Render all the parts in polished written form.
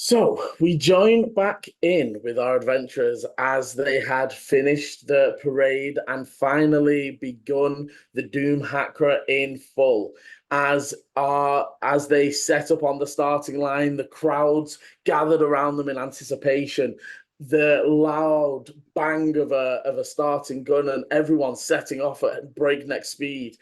So we joined back in with our adventurers as they had finished the parade and finally begun the Doomhakre in full. As they set up on the starting line, the crowds gathered around them in anticipation. The loud bang of a starting gun and everyone setting off at breakneck speed.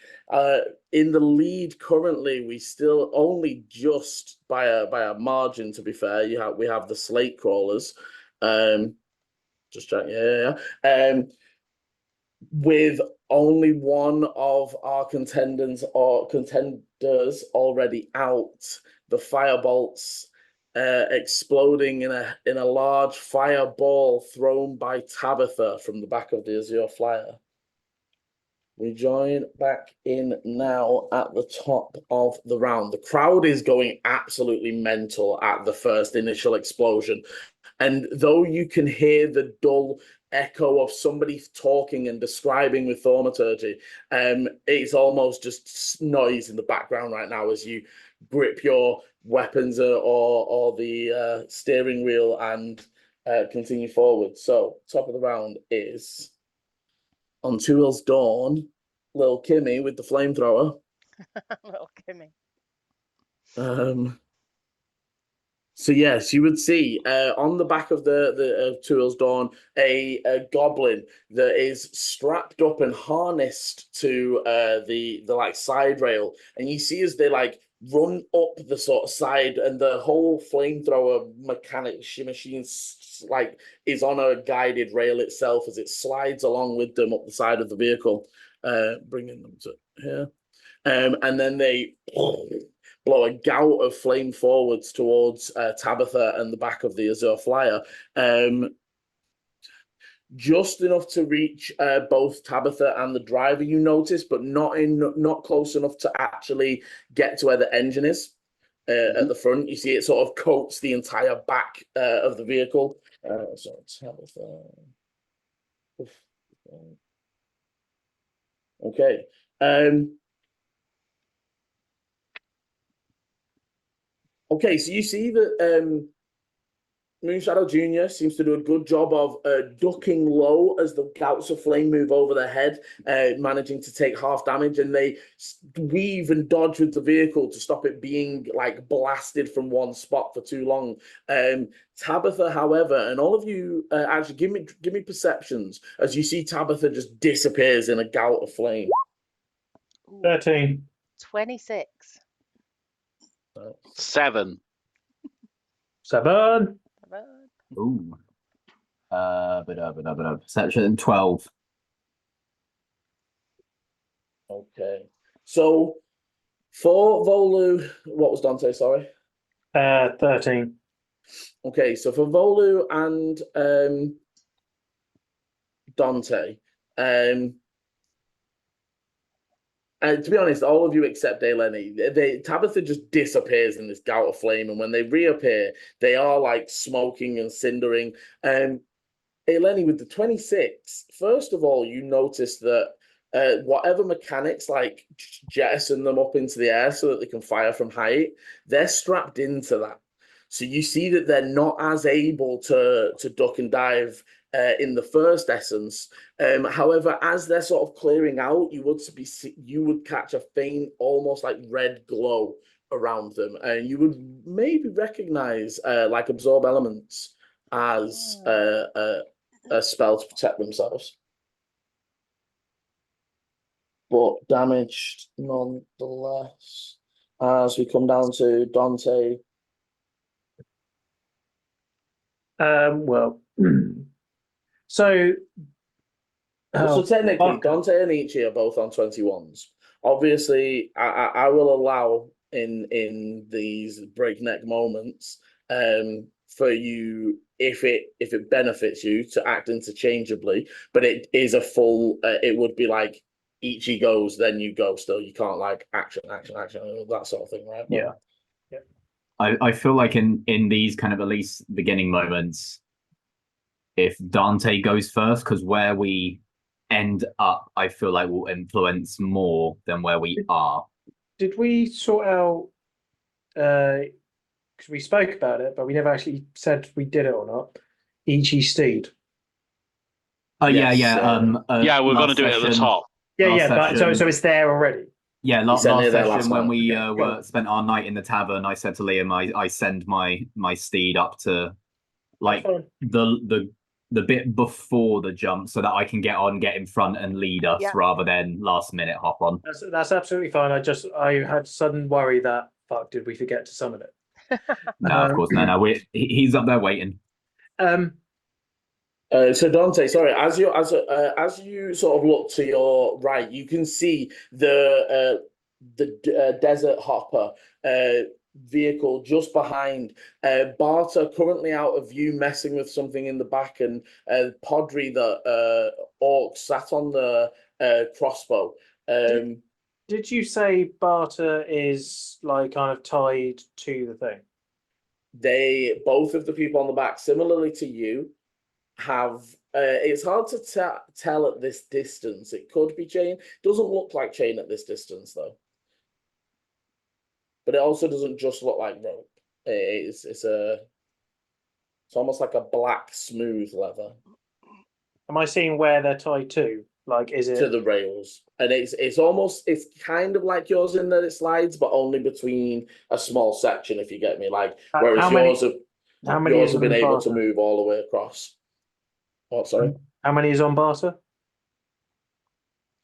In the lead currently, we still only just by a margin. To be fair, we have the slate crawlers. Just checking, yeah. With only one of our contenders already out, the firebolts exploding in a large fireball thrown by Tabitha from the back of the Azure Flyer. We join back in now at the top of the round. The crowd is going absolutely mental at the first initial explosion. And though you can hear the dull echo of somebody talking and describing with thaumaturgy, it's almost just noise in the background right now as you grip your weapons or the steering wheel and continue forward. So top of the round is on Two Wheels Dawn, little Kimmy with the flamethrower. Little Kimmy. So yes, you would see on the back of the Two Wheels Dawn a goblin that is strapped up and harnessed to the like side rail, and you see as they like run up the sort of side, and the whole flamethrower machine like is on a guided rail itself as it slides along with them up the side of the vehicle, bringing them to here, and then they blow a gout of flame forwards towards Tabitha and the back of the Azure Flyer. Just enough to reach both Tabitha and the driver, you notice, but not close enough to actually get to where the engine is at the front. You see it sort of coats the entire back of the vehicle. So Tabitha. Okay. Okay, so you see that Moonshadow Jr. seems to do a good job of ducking low as the gouts of flame move over their head, managing to take half damage, and they weave and dodge with the vehicle to stop it being like blasted from one spot for too long. Tabitha, however, and all of you actually give me perceptions as you see Tabitha just disappears in a gout of flame. 13. 26. 7. 7. Ooh. Perception 12. Okay. So for Volu, what was Dante, sorry? 13. Okay, so for Volu and Dante, to be honest, all of you except Eleni, Tabitha just disappears in this gout of flame, and when they reappear, they are like smoking and cindering. Eleni, with the 26, first of all, you notice that whatever mechanics like jettison them up into the air so that they can fire from height, they're strapped into that. So you see that they're not as able to duck and dive in the first essence. However, as they're sort of clearing out, you would catch a faint, almost like red glow around them, and you would maybe recognize like absorb elements as a spell to protect themselves. But damaged nonetheless. As we come down to Dante. Well, so technically, Dante and Ichi are both on 21s. Obviously, I will allow in these breakneck moments for you, if it benefits you, to act interchangeably, but it is a full. It would be like Ichi goes, then you go. Still, you can't like action, that sort of thing, right? Yeah. I feel like in these kind of at least beginning moments, if Dante goes first, because where we end up, I feel like will influence more than where we are. Did we sort out because we spoke about it, but we never actually said we did it or not. Ichi Steed. Oh Yes, yeah. Yeah, we're going to last do it at the session- top. Yeah, Last yeah, but so session- it's there already. Yeah, He last sent it there session last when night. we Okay, were cool. spent our night in the tavern, I said to Liam, I send my steed up to like That's fine. the bit before the jump so that I can get in front and lead us Yeah. rather than last minute hop on. That's absolutely fine. I had sudden worry that fuck, did we forget to summon it? No, of course, no. He's up there waiting. So Dante, sorry, as you sort of look to your right, you can see the desert hopper vehicle just behind. Barter currently out of view, messing with something in the back, and Podri, the orc, sat on the crossbow. Did you say Barter is like kind of tied to the thing? Both of the people on the back, similarly to you, have it's hard to tell at this distance. It could be chain. Doesn't look like chain at this distance though, but it also doesn't just look like rope. It's almost like a black smooth leather Am I seeing where they're tied to? Like, is to it? the rails, and it's kind of like yours in that it slides, but only between a small section. If you get me, like whereas how many- yours have How many yours is have been on able to Barter? move all the way across. Oh, sorry. How many is on Barter?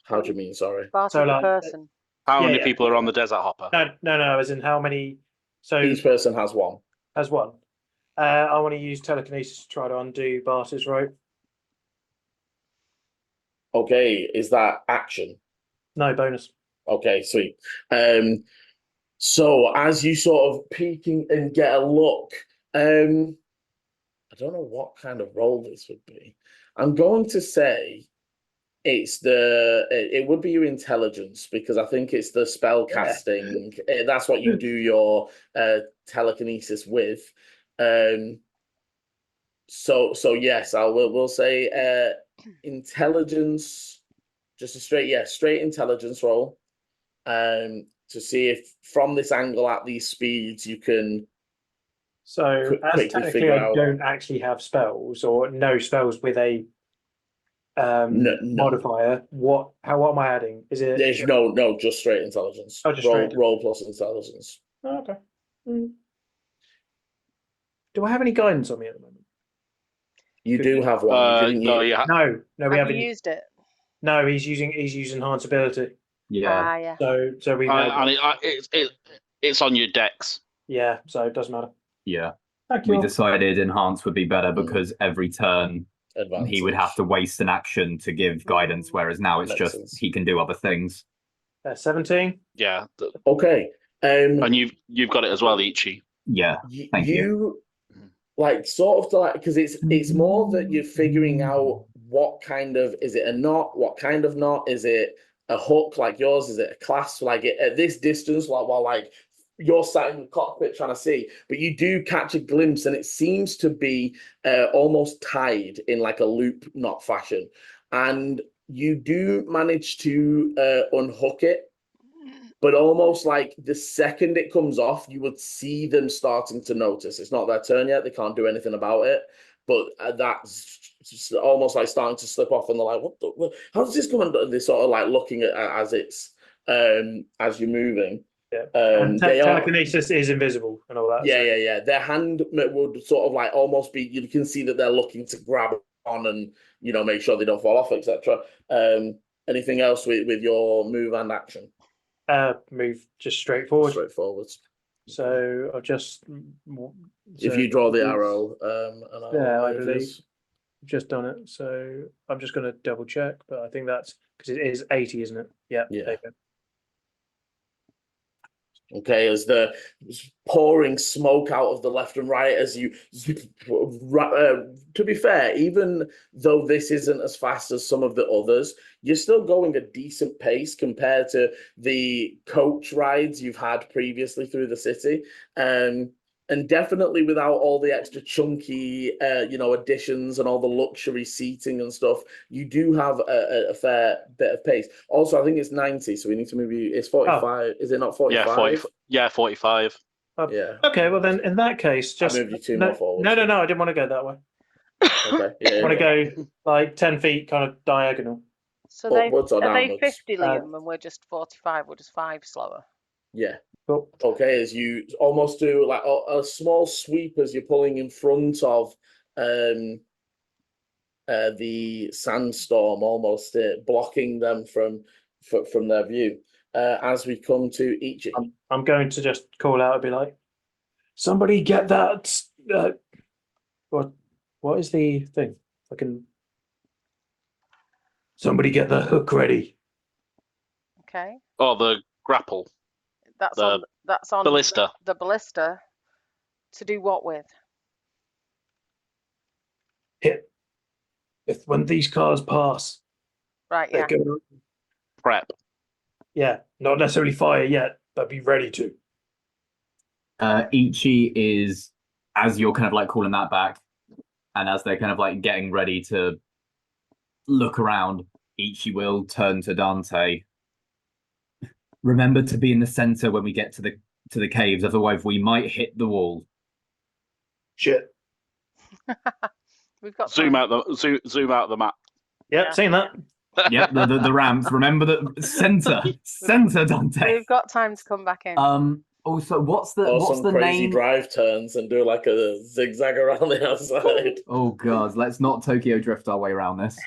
How do you mean? Sorry. Barter's So, a like, person. How many Yeah. people are on the desert hopper? No. As in how many? So Each person has one. as one. I want to use telekinesis to try to undo Barter's rope. Okay, is that action? No bonus. Okay, sweet. So as you sort of peeking and get a look, I don't know what kind of role this would be. I'm going to say it would be your intelligence, because I think it's the spell casting. That's what you do your telekinesis with. So yes, we'll say intelligence, just a straight intelligence roll. To see if from this angle at these speeds you can. So as quickly technically figure I out. don't actually have spells or no spells with a No. modifier. What am I adding? Is it? There's no, just straight intelligence. Oh, just straight roll plus intelligence. Oh, okay. Do I have any guidance on me at the moment? You do have one. Didn't No, you? yeah. No, we Have haven't. you used it? No, he's using enhanced ability. Yeah. Ah, yeah. So we. And it's on your decks. Yeah, so it doesn't matter. Yeah. Thank We you. decided enhance would be better because every turn Advantage. he would have to waste an action to give guidance, whereas now it's Makes just sense. he can do other things. 17. Yeah. Okay. And you've got it as well, Ichi. Yeah. Thank you. Like sort of like, because it's more that you're figuring out what kind of, is it a knot? What kind of knot? Is it a hook like yours? Is it a clasp? Like at this distance, while like you're sat in the cockpit trying to see, but you do catch a glimpse, and it seems to be almost tied in like a loop knot fashion, and you do manage to unhook it. But almost like the second it comes off, you would see them starting to notice. It's not their turn yet. They can't do anything about it. But that's just almost like starting to slip off. And they're like, how does this come? And they're sort of like looking at as it's, as you're moving. Yeah. They are, Telekinesis is invisible and all that. yeah. Their hand would sort of like almost be, you can see that they're looking to grab on and, make sure they don't fall off, etc. Anything else with your move and action? Move just straight forward. Straightforward. So I'll just. If you draw the arrow, and Yeah, I believe. I've just done it. So I'm just going to double check, but I think that's because it is 80, isn't it? Yeah. Yeah. There you go. Okay, as the pouring smoke out of the left and right, as you, to be fair, even though this isn't as fast as some of the others, you're still going a decent pace compared to the coach rides you've had previously through the city. And definitely without all the extra chunky, additions and all the luxury seating and stuff, you do have a fair bit of pace. Also, I think it's 90, so we need to maybe, it's 45. Is it not 45? Yeah, 45. Yeah. Okay, well then, in that case, just moved you two no, more forward. no, I didn't want to go that way. Okay. Yeah. I want to go like 10 feet, kind of diagonal. So they Upwards or are they downwards? 50, Liam, and we're just 45. We're just 5 slower. Yeah. Cool. Okay, as you almost do like a small sweep as you're pulling in front of the sandstorm, almost blocking them from their view. As we come to each, I'm going to just call out and be like, "Somebody get that! What is the thing? Somebody get the hook ready." Okay. Oh, the grapple. That's The on ballista. the ballista. To do what with? Hit. When these cars pass, Right, they're yeah. going. Prep. Yeah, not necessarily fire yet, but be ready to. Ichi is, as you're kind of like calling that back, and as they're kind of like getting ready to look around, Ichi will turn to Dante. Remember to be in the center when we get to the caves, otherwise we might hit the wall. Shit. We've got Zoom time. out the map. Yep, Yeah. seen that. Yep, the ramps. Remember the center, Dante. We've got time to come back in. Also, what's the some crazy name? drive turns and do like a zigzag around the outside. Oh god, let's not Tokyo drift our way around this.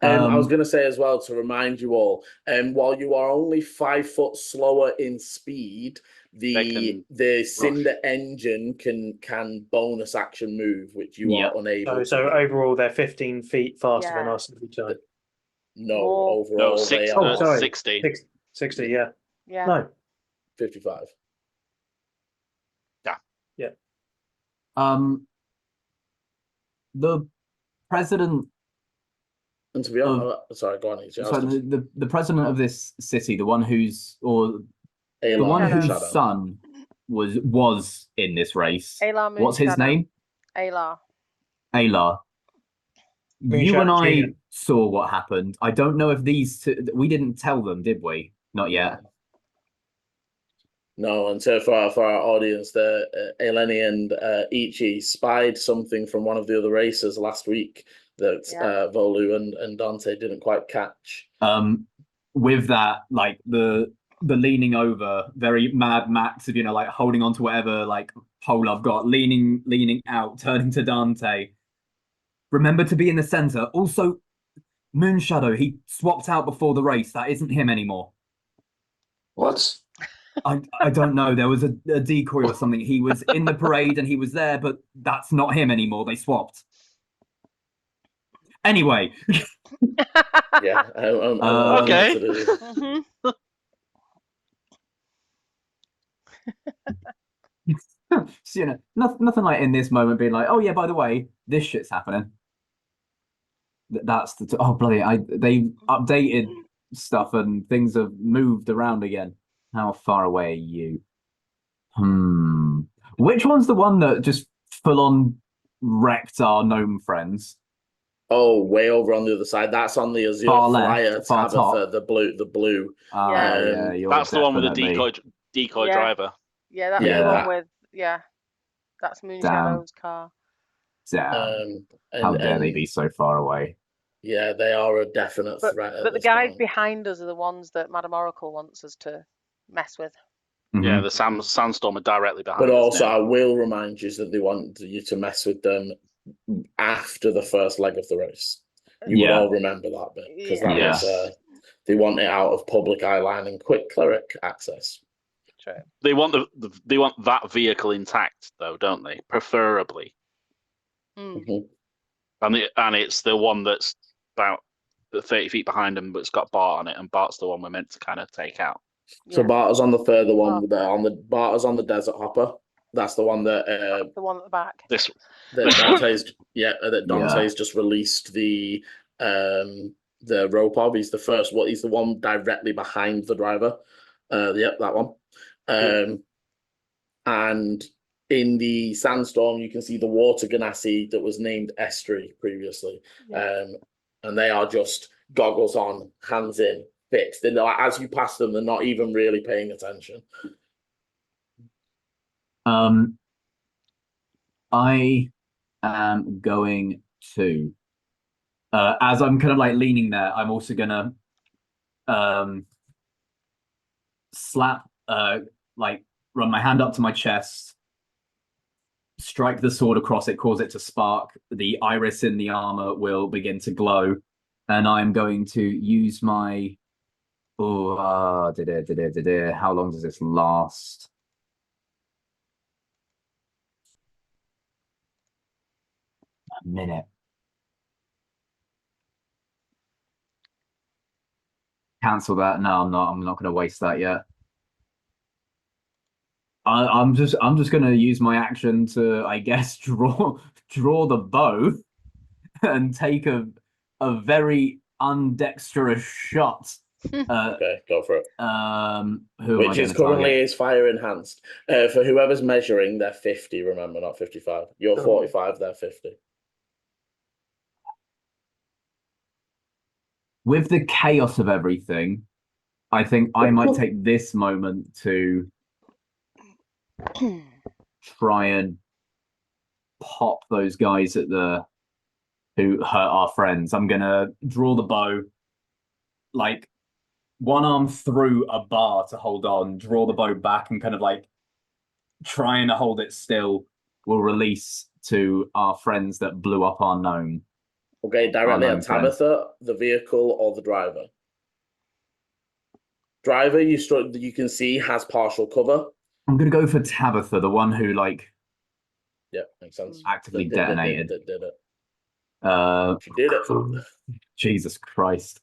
I was going to say as well to remind you all, while you are only 5 foot slower in speed, the Cinder engine can bonus action move, which you are unable. So to. overall, they're 15 feet faster than Yeah. us every time. No, More. overall No, they Oh, are sorry. 60. 60, yeah. Yeah. No. 55. The president. And to be honest, sorry, go on. So the president of this city, the one whose Alar, the one whose Shadow. son was in this race. Alar What's his Moonshadow. name? Alar. Alar. You Moonshadow and I Junior. saw what happened. I don't know if these two, we didn't tell them, did we? Not yet. No, and so for our audience, the Eleni and Ichi spied something from one of the other racers last week that Volu and Dante didn't quite catch. With that, like the leaning over, very Mad Max of, like holding on to whatever like pole I've got, leaning out, turning to Dante. Remember to be in the center. Also, Moonshadow, he swapped out before the race. That isn't him anymore. What? I don't know. There was a decoy or something. He was in the parade and he was there, but that's not him anymore. They swapped. Anyway. Yeah. Okay. So, nothing like in this moment being like, oh yeah, by the way, this shit's happening. That's oh bloody! They updated stuff and things have moved around again. How far away are you? Which one's the one that just full on wrecked our gnome friends? Oh, way over on the other side. That's on the Azure Flyer, far Tabitha, top. the blue. Yeah, that's the one with the decoy driver. Yeah, that's the one with that's Moonshadow's car. Damn. How dare they be so far away? Yeah, they are a definite threat. But the guys behind us are the ones that Madame Oracle wants us to mess with. Mm-hmm. Yeah, the sandstorm are directly behind us. But also, now. I will remind you that they want you to mess with them after the first leg of the race. You would all remember that bit because that was they want it out of public eye line and quick cleric access. True. They want they want that vehicle intact though, don't they? Preferably. Mm. And it's the one that's about 30 feet behind them, but it's got Bart on it, and Bart's the one we're meant to kind of take out. So Bart's on the further one. Bart's on the Desert Hopper. That's the one that the one at the back. That Dante's just released the rope of. He's the first one. He's the one directly behind the driver. That one. And in the sandstorm, you can see the water ganassi that was named Estuary previously. And they are just goggles on, hands in, fixed. And as you pass them, they're not even really paying attention. I am going to, as I'm kind of like leaning there, I'm also gonna slap, like run my hand up to my chest, strike the sword across it, cause it to spark. The iris in the armor will begin to glow, and I'm going to use my. Oh, how long does this last? A minute. Cancel that. No, I'm not. I'm not going to waste that yet. I'm just going to use my action to, I guess, draw the bow and take a very undexterous shot. Okay, go for it. Which is currently is fire enhanced. For whoever's measuring, they're 50. Remember, not 55. You're 45. They're 50. With the chaos of everything, I think I might take this moment to try and pop those guys at who hurt our friends. I'm gonna draw the bow, like one arm through a bar to hold on, draw the bow back, and kind of like trying to hold it still. Will release to our friends that blew up our gnome. Okay, directly at Tabitha, the vehicle, or the driver. Driver, you can see has partial cover. I'm gonna go for Tabitha, the one who Yeah, makes sense. actively detonated. Did it. She did it. Jesus Christ.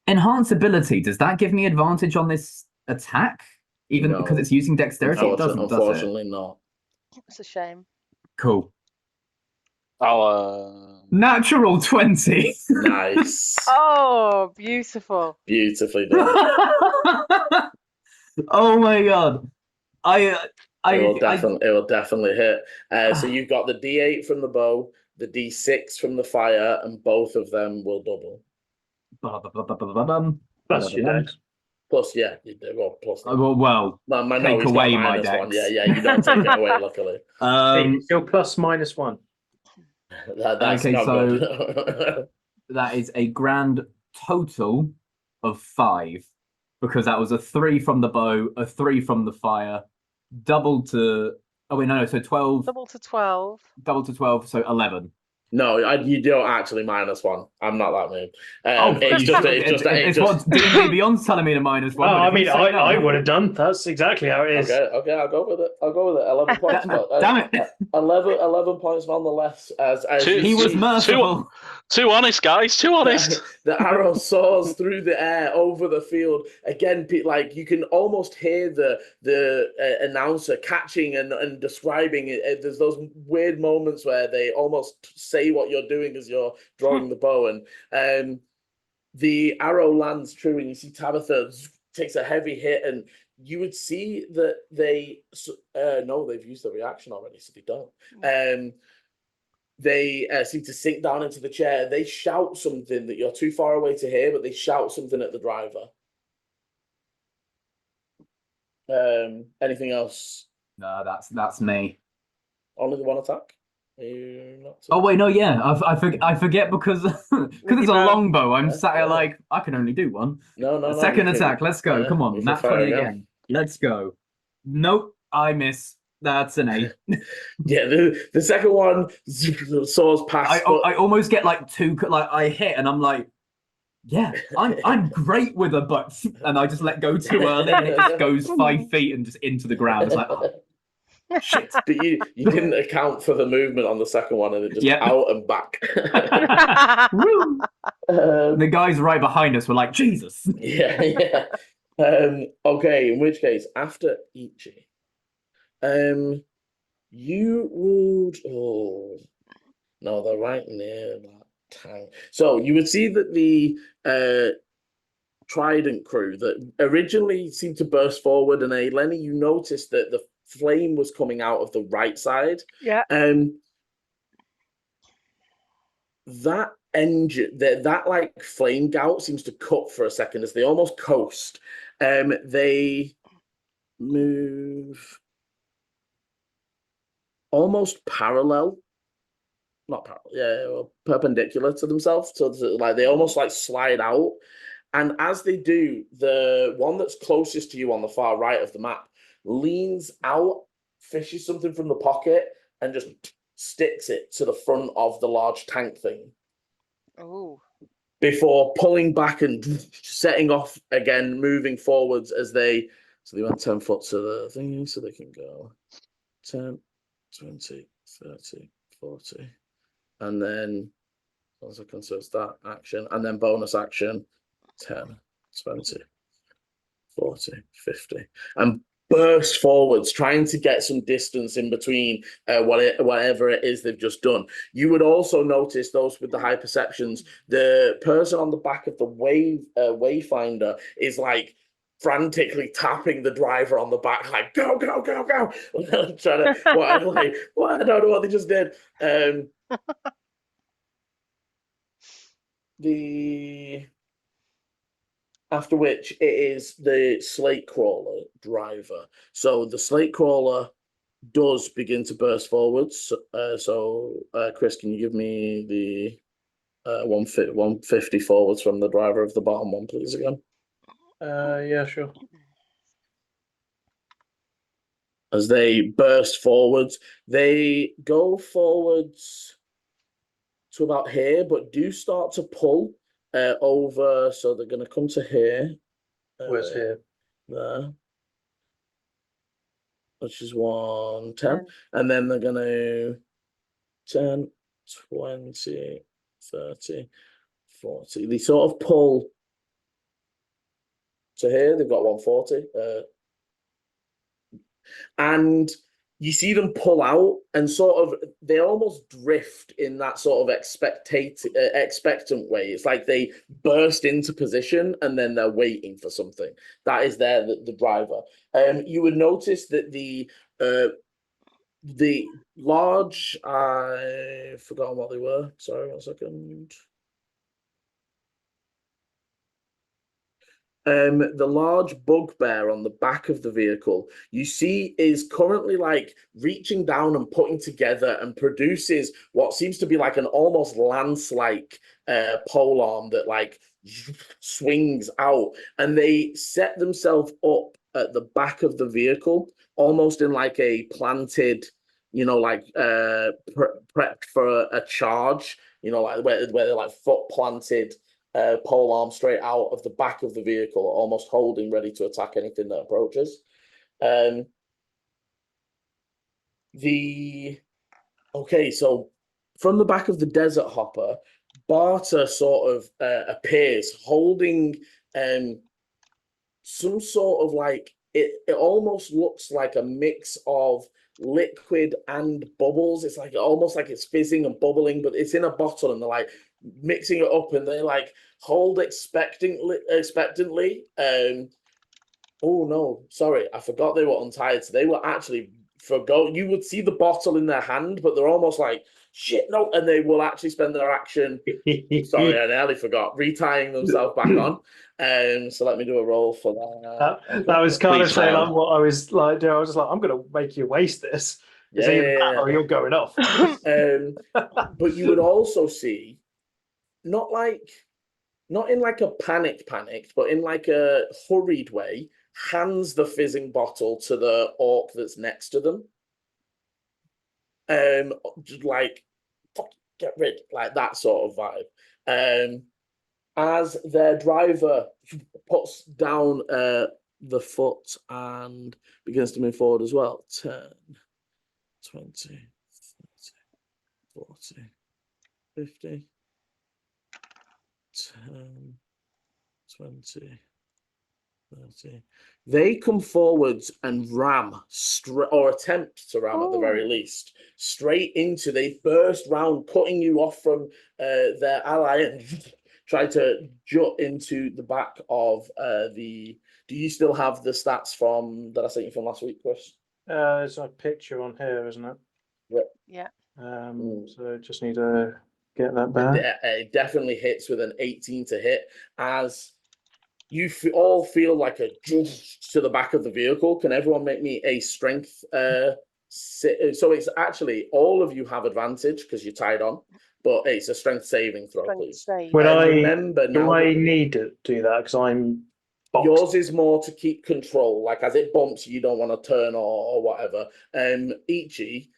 Enhance ability. Does that give me advantage on this attack? Even because it's using dexterity? It doesn't, unfortunately not. It's a shame. Cool. I'll Natural 20. Nice. Oh, beautiful. Beautifully done. Oh my god. It will definitely hit. So you've got the D8 from the bow, the D6 from the fire, and both of them will double. Plus your dex. Plus, yeah, you do. Well, plus. Well, take away my dex. One. Yeah, you don't take it away, luckily. Still plus -1. That's okay, not so good. that is a grand total of 5, because that was a 3 from the bow, a 3 from the fire, double to. Oh wait, no, so 12. Double to 12. Double to 12, so 11. No, you don't actually -1. I'm not that mean. It's what D&D Beyond's telling me to -1. Oh, I mean, I would have done. That's exactly how it is. Okay, I'll go with it. 11 points. Damn it! 11 points nonetheless. As he was merciful. Too honest, guys. Too honest. The arrow soars through the air over the field. Again, like you can almost hear the announcer catching and describing it. There's those weird moments where they almost say what you're doing as you're drawing the bow, and the arrow lands true, and you see Tabitha takes a heavy hit, and you would see that they've used the reaction already, so they don't. They seem to sink down into the chair. They shout something that you're too far away to hear, but they shout something at the driver. Anything else? No, that's me. Only the one attack? Oh wait, no, yeah, I forget because it's a longbow. I'm sat here like I can only do one. No. Second attack. Let's go. Come on, nat 20 again. Let's go. Nope, I miss. That's an 8. Yeah, the second one soars past. I almost get like 2. Like I hit, and I'm like, yeah, I'm great with a butt, and I just let go too early, and it just goes 5 feet and just into the ground. It's like, oh. Shit. But you didn't account for the movement on the second one, and it just out and back. The guys right behind us were like, Jesus. Yeah. Okay, in which case, after Ichi, you would. Oh no, they're right near that tank. So you would see that the Trident crew that originally seemed to burst forward, and Lenny, you noticed that the flame was coming out of the right side. Yeah. That engine, that like flame gout seems to cut for a second as they almost coast. They move almost parallel, not parallel, yeah, perpendicular to themselves. So like they almost like slide out. And as they do, the one that's closest to you on the far right of the map leans out, fishes something from the pocket, and just sticks it to the front of the large tank thing. Oh. Before pulling back and setting off again, moving forwards as they. So they went 10 foot to the thing, so they can go 10, 20, 30, 40. And then, so it's that action, and then bonus action 10, 20, 40, 50. And burst forwards, trying to get some distance in between whatever it is they've just done. You would also notice those with the high perceptions, the person on the back of the wayfinder is like frantically tapping the driver on the back, like go, go, go, go. Trying to what like what I don't know what they just did. After which it is the slate crawler driver. So the slate crawler does begin to burst forwards. Chris, can you give me the 150 forwards from the driver of the bottom one, please, again? Yeah, sure. As they burst forwards, they go forwards to about here, but do start to pull over. So they're going to come to here. Where's here? There. Which is 110. 10. And then they're going to 10, 20, 30, 40. They sort of pull to here. They've got 140. And you see them pull out and sort of, they almost drift in that sort of expectant way. It's like they burst into position and then they're waiting for something. That is the driver. You would notice that the large, I've forgotten what they were. Sorry, 1 second. The large bugbear on the back of the vehicle you see is currently like reaching down and putting together and produces what seems to be like an almost lance-like pole arm that like swings out, and they set themselves up at the back of the vehicle almost in like a planted, like prepped for a charge, like where they're like foot planted. Pole arm straight out of the back of the vehicle, almost holding, ready to attack anything that approaches. So from the back of the desert hopper, Barter sort of appears holding some sort of like it almost looks like a mix of liquid and bubbles. It's like almost like it's fizzing and bubbling, but it's in a bottle, and they're like mixing it up, and they like hold expectantly. Oh no, sorry, I forgot they were untied. So they were actually forgot. You would see the bottle in their hand, but they're almost like shit, no, and they will actually spend their action. Sorry, I nearly forgot, retying themselves back on. So let me do a roll for that. That was kind of Please saying fail. like what I was like doing. I was just like, I'm going to make you waste this. It's either that or you're going off. But you would also see, not in like a panic, but in like a hurried way, hands the fizzing bottle to the orc that's next to them. Just like, fuck, get rid, like that sort of vibe. As their driver puts down the foot and begins to move forward as well. 10, 20, 30, 40, 50, 10, 20, 30. They come forwards and ram, or attempt to ram at the very least, straight into, they burst round, cutting you off from their ally and try to jut into the back of the. Do you still have the stats from that I sent you from last week, Chris? There's a picture on here, isn't it? Yeah. So just need to get that back. It definitely hits with an 18 to hit as You all feel like a to the back of the vehicle. Can everyone make me a strength? So it's actually all of you have advantage because you're tied on, but it's a strength saving throw, Strength please. save. Would I remember do now? I need to do that because I'm boxed? Yours is more to keep control. Like as it bumps, you don't want to turn or whatever. Ichi,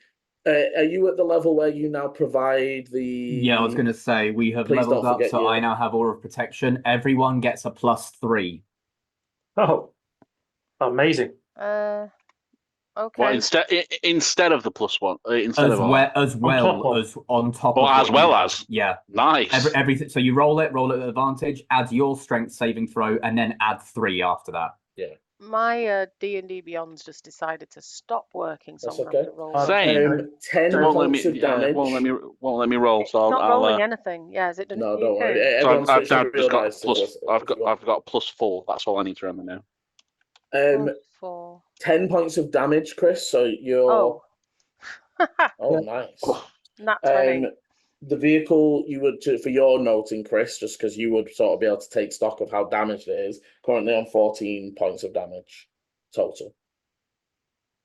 are you at the level where you now provide the? Yeah, I was going to say we have Please leveled don't up, forget so your- I now have Aura of Protection. Everyone gets a +3. Oh, amazing. Okay. Well, instead of the +1, instead As of well top of. as on top Or of as what you well have. as. Yeah. Nice. Everything. So you roll it with advantage, add your strength saving throw, and then add 3 after that. My D&D Beyond's just decided to stop working, so That's I'm going to okay. roll. Same. 10 It won't let points me. of Yeah, damage. won't let me roll. It's So not I'll. rolling anything. Yeah, is it done it No, for you don't worry. too? Everyone So I've switch to now real just got dice. plus. I've if you want. got +4. That's all I need to remember now. +4. 10 points of damage, Chris. So you're. Oh. Oh, nice. Nat 20. The vehicle you would, for your noting, Chris, just because you would sort of be able to take stock of how damaged it is, currently on 14 points of damage total.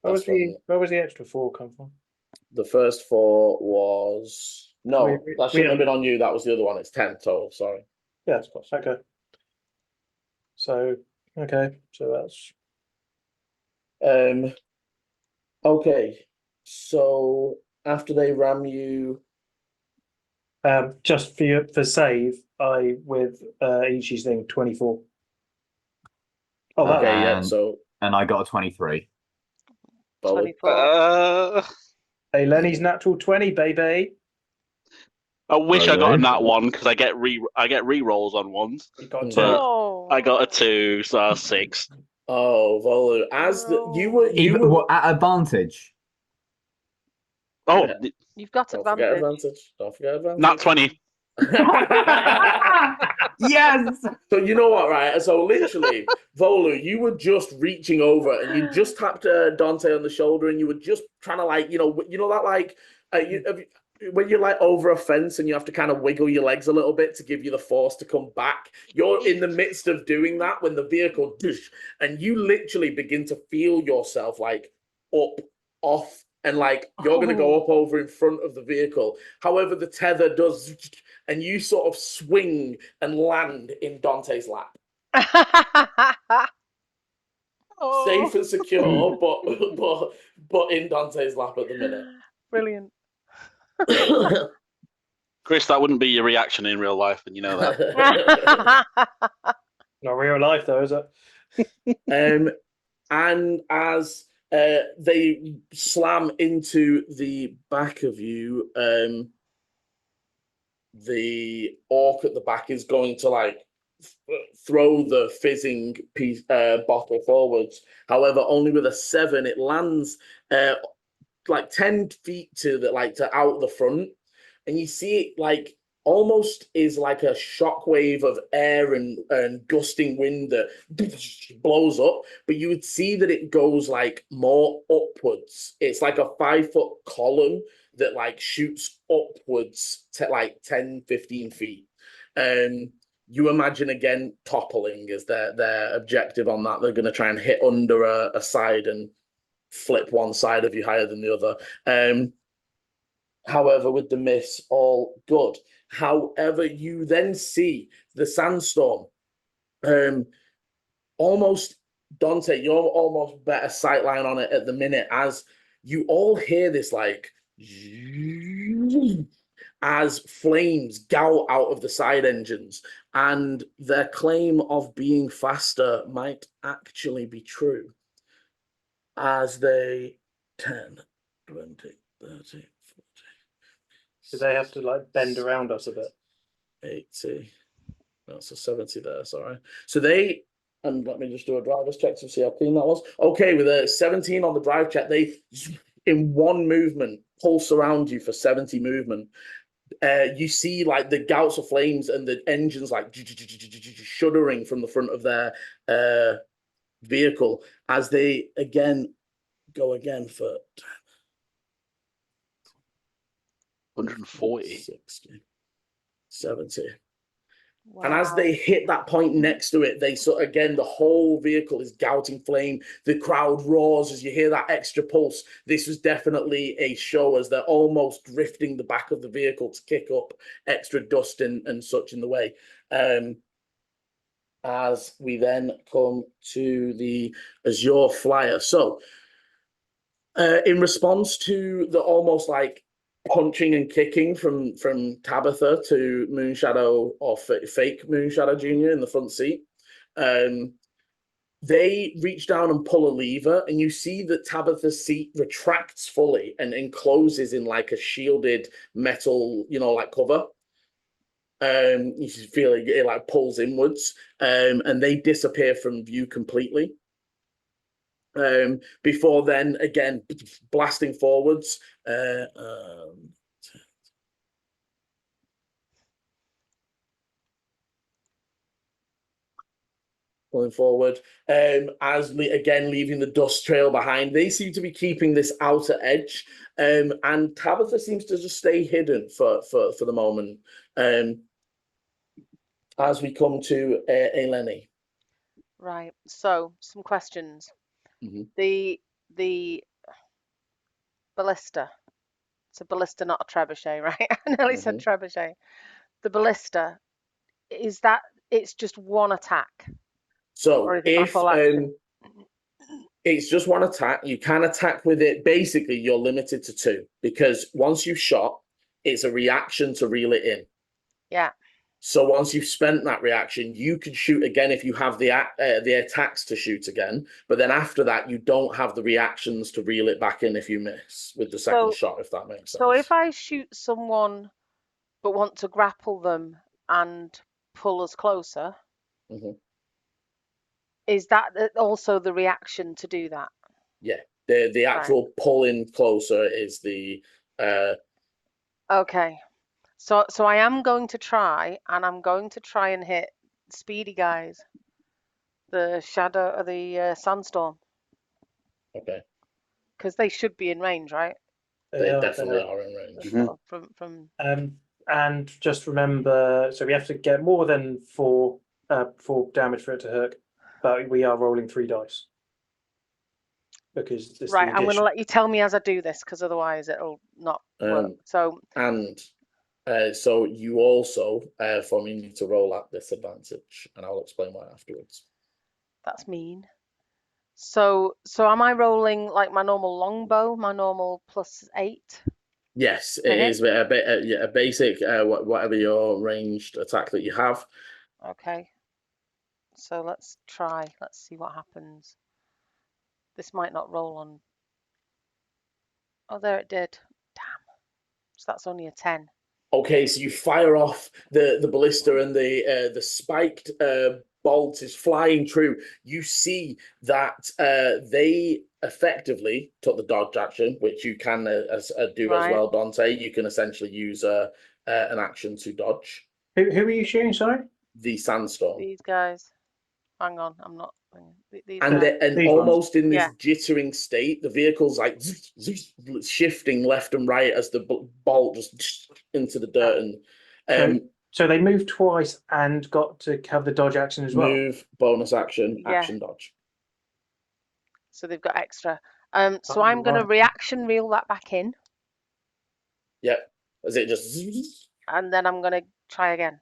Where That's was the extra 4 come from? The first 4 was. No, that shouldn't have been on you. That was the other one. It's 10 total. Sorry. Yeah, okay. So, okay, so that's. Okay. So after they ram you. Just for save, I with Ichi's thing 24. Oh, that. Okay, yeah. And- So And I got a 23. 24. Hey, Lenny's natural 20, baby. I wish I got Really? a nat 1 because I get re-rolls on ones. You got But- 2. Oh. I got a 2, so that's 6. Oh, Volu, you were Even what, at advantage. Oh, Yeah. You've got Don't forget advantage. advantage. Don't forget advantage. nat 20. Yes. So you know what, right? So literally, Volu, you were just reaching over and you just tapped Dante on the shoulder, and you were just trying to that when you're like over a fence and you have to kind of wiggle your legs a little bit to give you the force to come back. You're in the midst of doing that when the vehicle and you literally begin to feel yourself like up, off, and like you're going to go up over in front of the vehicle. However, the tether does, and you sort of swing and land in Dante's lap. Safe and secure, but in Dante's lap at the minute. Brilliant. Chris, that wouldn't be your reaction in real life, and you know that. Not real life, though, is it? And as they slam into the back of you, the orc at the back is going to like throw the fizzing bottle forwards. However, only with a 7, it lands like 10 feet to out the front, and you see it like almost is like a shockwave of air and gusting wind that blows up, but you would see that it goes like more upwards. It's like a 5-foot column that like shoots upwards to like 10-15 feet. You imagine again toppling is their objective on that. They're going to try and hit under a side and flip one side of you higher than the other. However, with the miss, all good. However, you then see the sandstorm. Almost, Dante, you're almost better sightline on it at the minute as you all hear this like as flames gout out of the side engines, and their claim of being faster might actually be true. As they 10, 20, 30, 40. Do they have to like bend around us a bit? 80. That's a 70 there, sorry. So they, and let me just do a driver's check to see how clean that was. Okay, with a 17 on the drive check, they, in one movement, pulse around you for 70 movement. You see like the gouts of flames and the engines like shuddering from the front of their vehicle as they again go again for 140. 60, 70. And as Wow. they hit that point next to it, the whole vehicle is gouting flame. The crowd roars as you hear that extra pulse. This was definitely a show as they're almost drifting the back of the vehicle to kick up extra dust and such in the way. As we then come to the Azure Flyer. So, in response to the almost like punching and kicking from Tabitha to Moonshadow or fake Moonshadow Jr. in the front seat, they reach down and pull a lever, and you see that Tabitha's seat retracts fully and encloses in like a shielded metal, like cover. You feel it like pulls inwards, and they disappear from view completely. Before then, again, blasting forwards. Pulling forward, again leaving the dust trail behind. They seem to be keeping this outer edge, and Tabitha seems to just stay hidden for the moment. As we come to Eleni. Right. So some questions. Mhm. The ballista. It's a ballista, not a trebuchet, right? I nearly said trebuchet. The ballista, is that it's just one attack? So Or is it my if full action? it's just one attack, you can attack with it. Basically, you're limited to 2 because once you've shot, it's a reaction to reel it in. Yeah. So once you've spent that reaction, you can shoot again if you have the attacks to shoot again. But then after that, you don't have the reactions to reel it back in if you miss with the second shot, if that makes sense. So if I shoot someone but want to grapple them and pull us closer, is that also the reaction to do that? Yeah, the actual pulling closer is the. Okay. So I am going to try, and I'm going to try and hit speedy guys, the shadow of the sandstorm. Okay. Because they should be in range, right? They definitely are in range. From. And just remember, so we have to get more than 4 damage for it to hook, but we are rolling 3 dice. Because Right, I'm going to let you tell me as I do this, because otherwise it'll not work. So you also, for me, need to roll at disadvantage, and I'll explain why afterwards. That's mean. So am I rolling like my normal longbow, my normal +8? Yes, it is a basic, whatever your ranged attack that you have. Okay. So let's try. Let's see what happens. This might not roll on. Oh, there it did. Damn. So that's only a 10. Okay, so you fire off the ballista, and the spiked bolt is flying through. You see that they effectively took the dodge action, which you can do as well, Dante. You can essentially use an action to dodge. Who are you shooting, sorry? The sandstorm. These guys. Hang on, I'm not. These And guys. almost in this jittering state, the vehicle's like shifting left and right as the bolt just into the dirt. And so they moved twice and got to have the dodge action as well. Move, bonus action, action, dodge. So they've got extra. So I'm going to reaction reel that back in. Yep. As it just. And then I'm going to try again.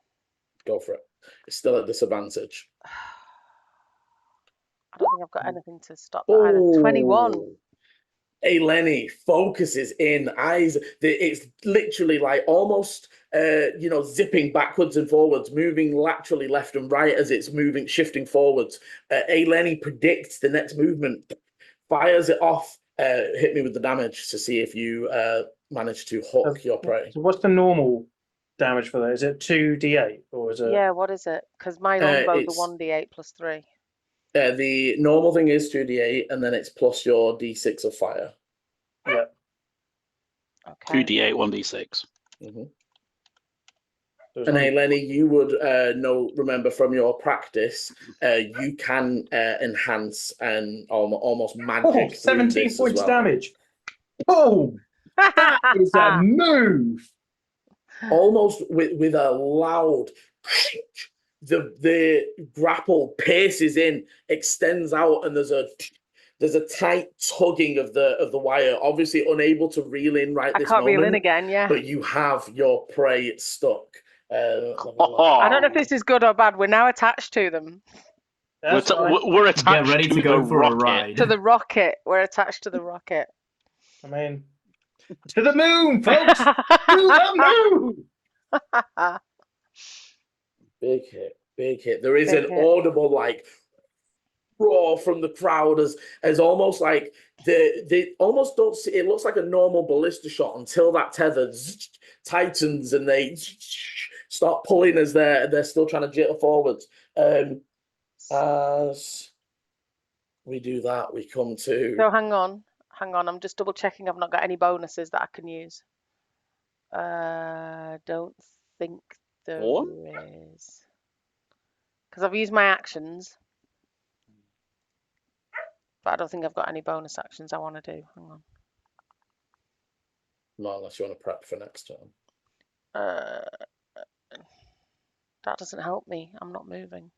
Go for it. It's still at disadvantage. I don't think I've got anything to stop that either. 21. Eleni focuses in, eyes. It's literally like almost, zipping backwards and forwards, moving laterally left and right as it's moving, shifting forwards. Eleni predicts the next movement, fires it off. Hit me with the damage to see if you manage to hook your prey. So what's the normal damage for that? Is it 2d8 or is it? Yeah, what is it? Because my longbow's a 1d8 +3. The normal thing is 2d8, and then it's plus your d6 of fire. Yeah. Okay. 2d8, 1d6. And Eleni, you would remember from your practice, you can enhance and almost magic. 17 points damage. Oh, that is a move. Almost with a loud the grapple pierces in, extends out, and there's a tight tugging of the wire. Obviously, unable to reel in I this can't reel in moment, again, yeah. but you have your prey stuck. I don't know if this is good or bad. We're now attached to them. That's fine. We're attached Get ready to go the for a rocket. ride. To the rocket. We're attached to the rocket. I mean, to the moon, folks! To the moon! Big hit. There is Big an hit. audible like roar from the crowd as almost like they almost don't see. It looks like a normal ballista shot until that tether tightens and they start pulling as they're still trying to jitter forwards. As we do that, we come to. So hang on. I'm just double checking I've not got any bonuses that I can use. Don't think there is. Because I've used my actions. But I don't think I've got any bonus actions I want to do. Hang on. Not unless you want to prep for next turn. That doesn't help me. I'm not moving.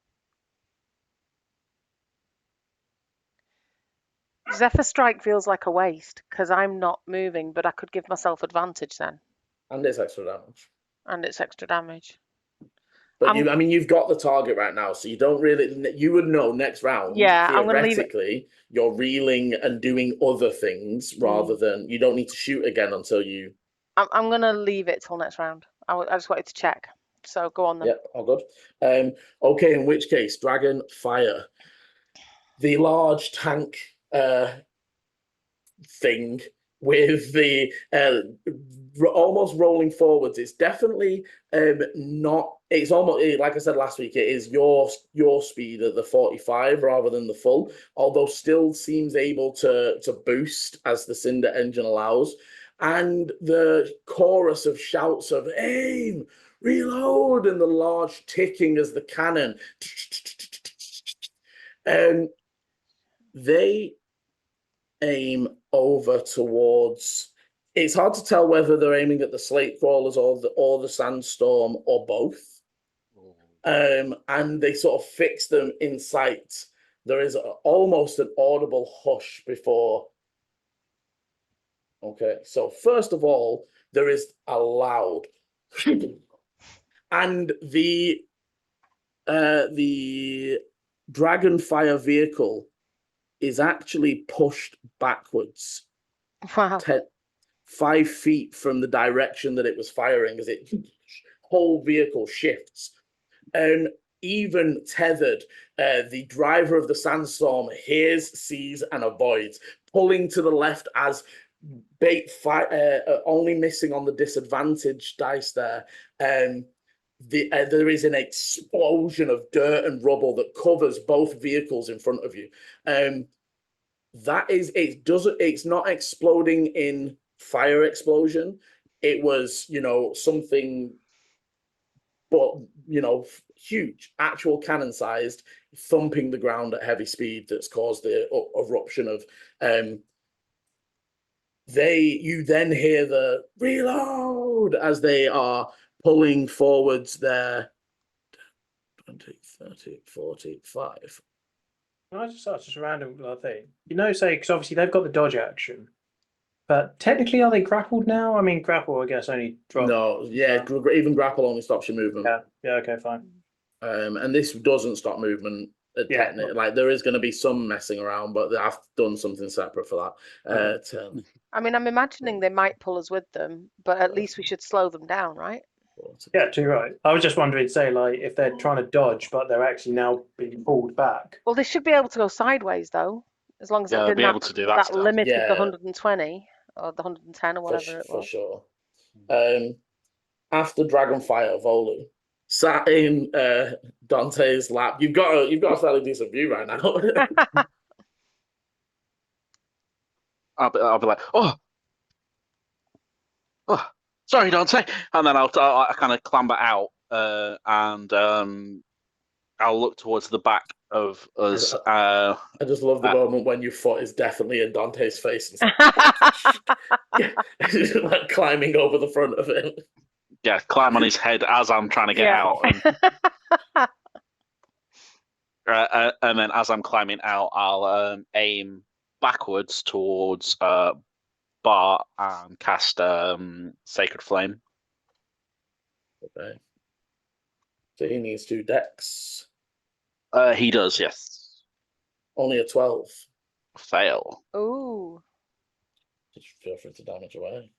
Zephyr Strike feels like a waste because I'm not moving, but I could give myself advantage then. And it's extra damage. And it's extra damage. But you've got the target right now, so you don't really. You would know next round. Yeah, I'm gonna leave it. Theoretically, you're reeling and doing other things rather than you don't need to shoot again until you. I'm gonna leave it till next round. I just wanted to check. So go on then. Yep, all good. Okay, in which case, Dragon Fire, the large tank thing with the almost rolling forwards. It's definitely not. It's almost like I said last week. It is your speed at the 45 rather than the full, although still seems able to boost as the Cinder engine allows. And the chorus of shouts of aim, reload, and the large ticking as the cannon. They aim over towards. It's hard to tell whether they're aiming at the slate crawlers or the sandstorm or both. And they sort of fix them in sight. There is almost an audible hush before. Okay, so first of all, there is a loud, and the Dragonfire vehicle is actually pushed backwards. Wow. 5 feet from the direction that it was firing as it whole vehicle shifts. Even tethered, the driver of the sandstorm hears, sees, and avoids, pulling to the left as bait only missing on the disadvantage dice there. There is an explosion of dirt and rubble that covers both vehicles in front of you. It's not exploding in fire explosion. It was, something, but huge, actual cannon sized, thumping the ground at heavy speed that's caused the eruption of. You then hear the reload as they are pulling forwards their 20, 30, 40, 5. I just ask just a random thing. Say, because obviously they've got the dodge action, but technically are they grappled now? I mean, grapple, I guess, only drop. No, yeah, even grapple only stops your movement. Yeah, okay, fine. And this doesn't stop movement. Technically, like there is going to be some messing around, but I've done something separate for that. Turn. I mean, I'm imagining they might pull us with them, but at least we should slow them down, right? Yeah, too right. I was just wondering, say, like, if they're trying to dodge, but they're actually now being pulled back. Well, they should be able to go sideways, though, as long as they'll be able to do that stuff. limit of the 120 or the 110 or whatever it was. For sure. After Dragonfire, Volu sat in Dante's lap. You've got a fairly decent view right now. I'll be like, oh, sorry, Dante, and then I kind of clamber out, and I'll look towards the back of us. I just love the moment when your foot is definitely in Dante's face, like climbing over the front of him. Yeah, climb on his head as I'm trying to get out. And And then as I'm climbing out, I'll aim backwards towards Bart and cast Sacred Flame. Okay. So he needs 2 decks. He does, yes. Only a 12. Fail. Ooh. Just feel free to damage away.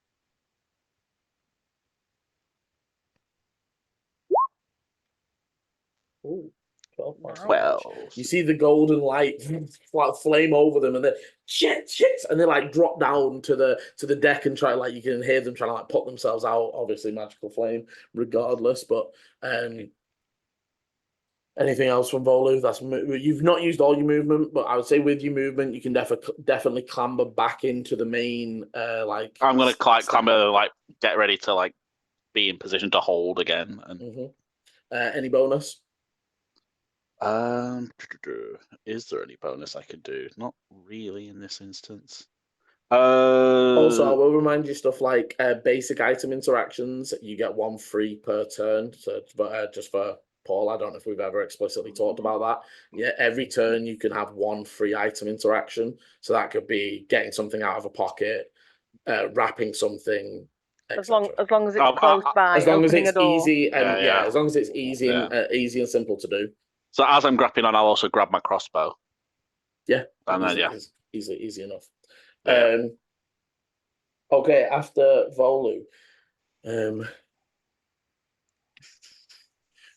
Ooh, 12 points. Nice. Well, You see the golden light flame over them, and then shit, and they like drop down to the deck and try, like, you can hear them trying to like put themselves out. Obviously, magical flame, regardless. But anything else from Volu? You've not used all your movement, but I would say with your movement, you can definitely clamber back into the main. Like I'm gonna clamber, like get ready to like be in position to hold again. And any bonus? is there any bonus I could do? Not really in this instance. Also, I will remind you stuff like basic item interactions. You get 1 free per turn. So, but just for Paul, I don't know if we've ever explicitly talked about that. Yeah, every turn you can have 1 free item interaction. So that could be getting something out of a pocket, wrapping something. As long as it's close by, as long as opening it's a door. easy and Yeah. as long as it's easy and simple to do. So as I'm grappling on, I'll also grab my crossbow. Yeah, and then easy enough. Yeah. Okay, after Volu,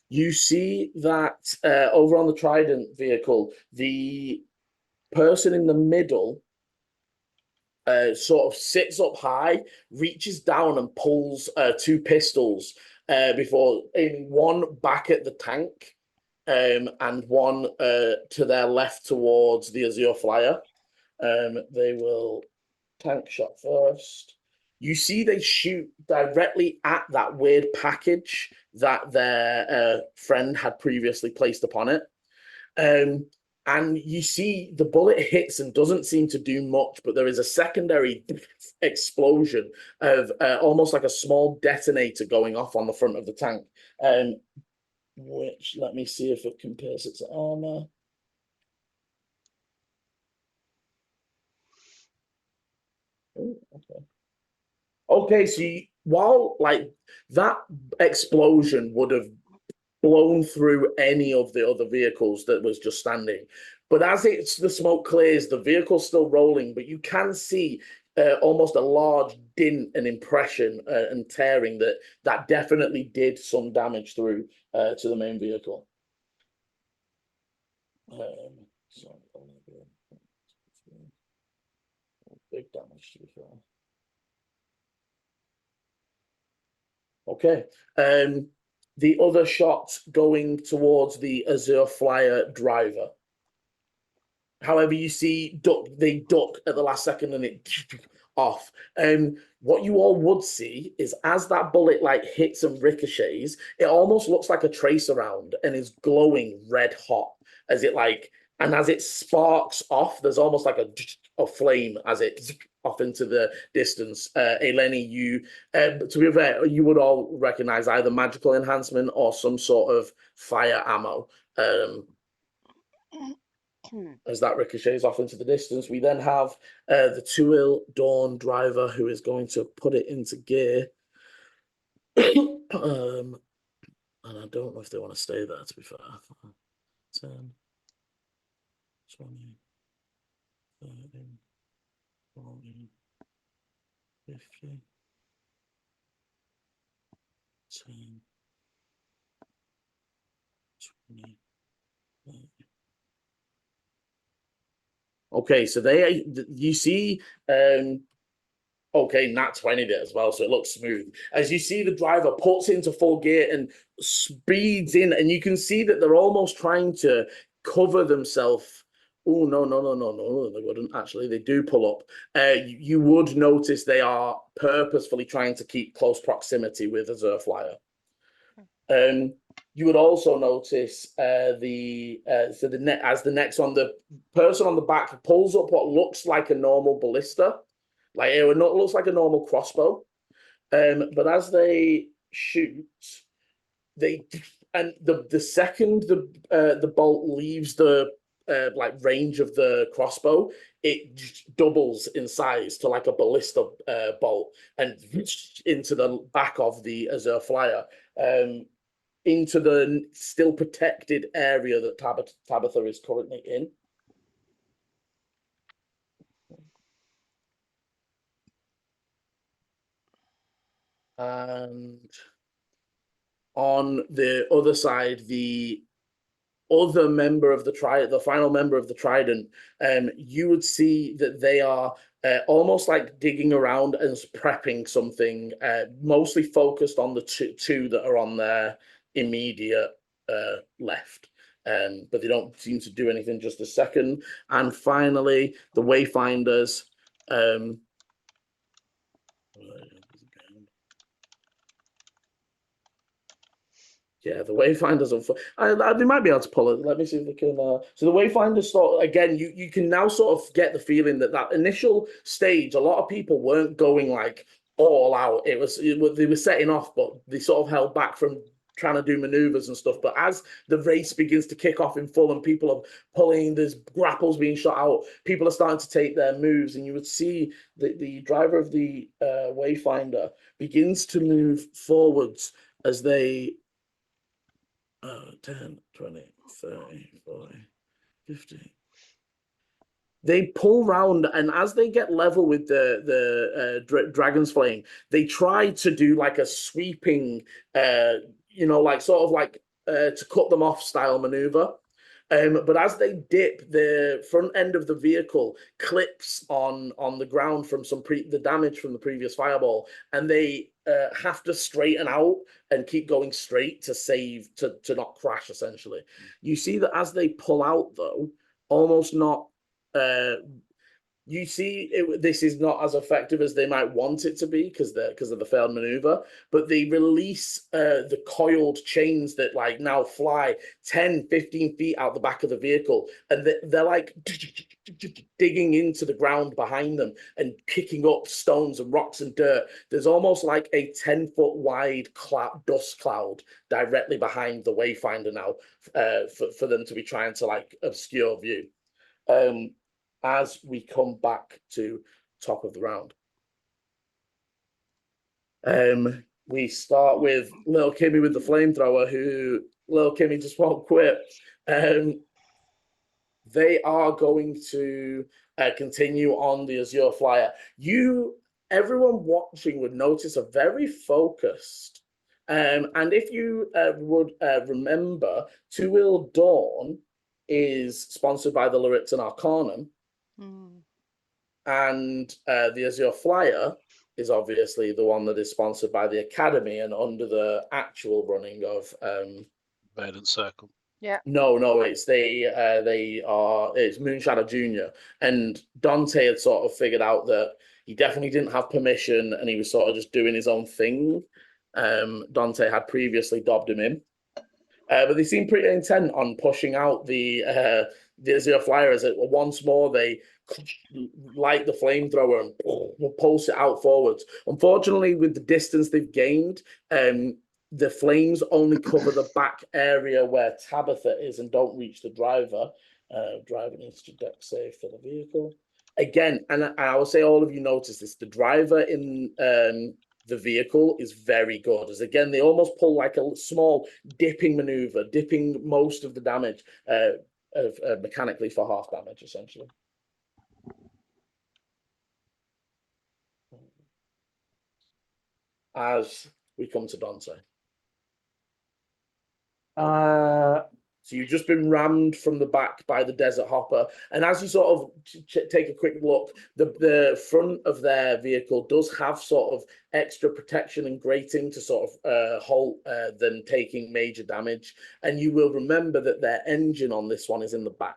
you see that over on the Trident vehicle, the person in the middle sort of sits up high, reaches down and pulls 2 pistols before aiming one back at the tank and one to their left towards the Azure Flyer. They will tank shot first. You see they shoot directly at that weird package that their friend had previously placed upon it. And you see the bullet hits and doesn't seem to do much, but there is a secondary explosion of almost like a small detonator going off on the front of the tank. Which, let me see if it compares its armor. Oh, okay. Okay, so while like that explosion would have blown through any of the other vehicles that was just standing, but as the smoke clears, the vehicle's still rolling, but you can see almost a large dint and impression and tearing that definitely did some damage through to the main vehicle. Big damage to be fair. Okay. The other shot going towards the Azure Flyer driver. However, you see they duck at the last second and it off. What you all would see is as that bullet like hits and ricochets, it almost looks like a tracer round and is glowing red hot as it like, and as it sparks off, there's almost like a flame as it off into the distance. Eleni, you to be fair, you would all recognize either magical enhancement or some sort of fire ammo. As that ricochets off into the distance, we then have the Tuil Dawn driver who is going to put it into gear. And I don't know if they want to stay there, to be fair. 10, 20, 30, 40, 50, 10, 20, 30. Okay, so you see, okay, nat 20 there as well, so it looks smooth. As you see the driver puts into full gear and speeds in, and you can see that they're almost trying to cover themselves. Oh, no, they wouldn't actually. They do pull up. You would notice they are purposefully trying to keep close proximity with Azure Flyer. You would also notice as the next one, the person on the back pulls up what looks like a normal ballista, like it looks like a normal crossbow. But as they shoot, they and the second the bolt leaves the like range of the crossbow, it doubles in size to like a ballista bolt and into the back of the Azure Flyer, into the still protected area that Tabitha is currently in. And on the other side, the other member of the trident, the final member of the trident, you would see that they are almost like digging around and prepping something, mostly focused on the two that are on their immediate left. But they don't seem to do anything just a second. And finally, the Wayfinders. Yeah, the Wayfinders. They might be able to pull it. Let me see if they can. So the Wayfinders sort again. You can now sort of get the feeling that initial stage, a lot of people weren't going like all out. They were setting off, but they sort of held back from trying to do maneuvers and stuff. But as the race begins to kick off in full and people are pulling, there's grapples being shot out, people are starting to take their moves, and you would see that the driver of the Wayfinder begins to move forwards as they 10, 20, 30, 40, 50. They pull round, and as they get level with the Dragon's Flame, they try to do like a sweeping, like sort of like to cut them off style maneuver. But as they dip, the front end of the vehicle clips on the ground from the damage from the previous fireball, and they have to straighten out and keep going straight to not crash. Essentially, you see that as they pull out, though, almost not. You see, this is not as effective as they might want it to be because of the failed maneuver, but they release the coiled chains that like now fly 10, 15 feet out the back of the vehicle, and they're like digging into the ground behind them and kicking up stones and rocks and dirt. There's almost like a 10-foot wide dust cloud directly behind the Wayfinder now for them to be trying to like obscure view. As we come back to top of the round. We start with little Kimmy with the flamethrower, who little Kimmy just won't quit. They are going to continue on the Azure Flyer. Everyone watching would notice a very focused, and if you would remember, Two Wheel Dawn is sponsored by the Lauritzen Arcanum. And the Azure Flyer is obviously the one that is sponsored by the Academy and under the actual running of Verdant Circle. Yeah. No, it's it's Moonshadow Junior, and Dante had sort of figured out that he definitely didn't have permission and he was sort of just doing his own thing. Dante had previously dobbed him in. But they seem pretty intent on pushing out the Azure Flyer as once more they light the flamethrower and pulse it out forwards. Unfortunately, with the distance they've gained, the flames only cover the back area where Tabitha is and don't reach the driver. Driver needs to deck save for the vehicle. Again, and I will say all of you notice this, the driver in the vehicle is very good, as again they almost pull like a small dipping maneuver, dipping most of the damage mechanically for half damage essentially. As we come to Dante, so you've just been rammed from the back by the Desert Hopper, and as you sort of take a quick look, the front of their vehicle does have sort of extra protection and grating to sort of halt them taking major damage, and you will remember that their engine on this one is in the back.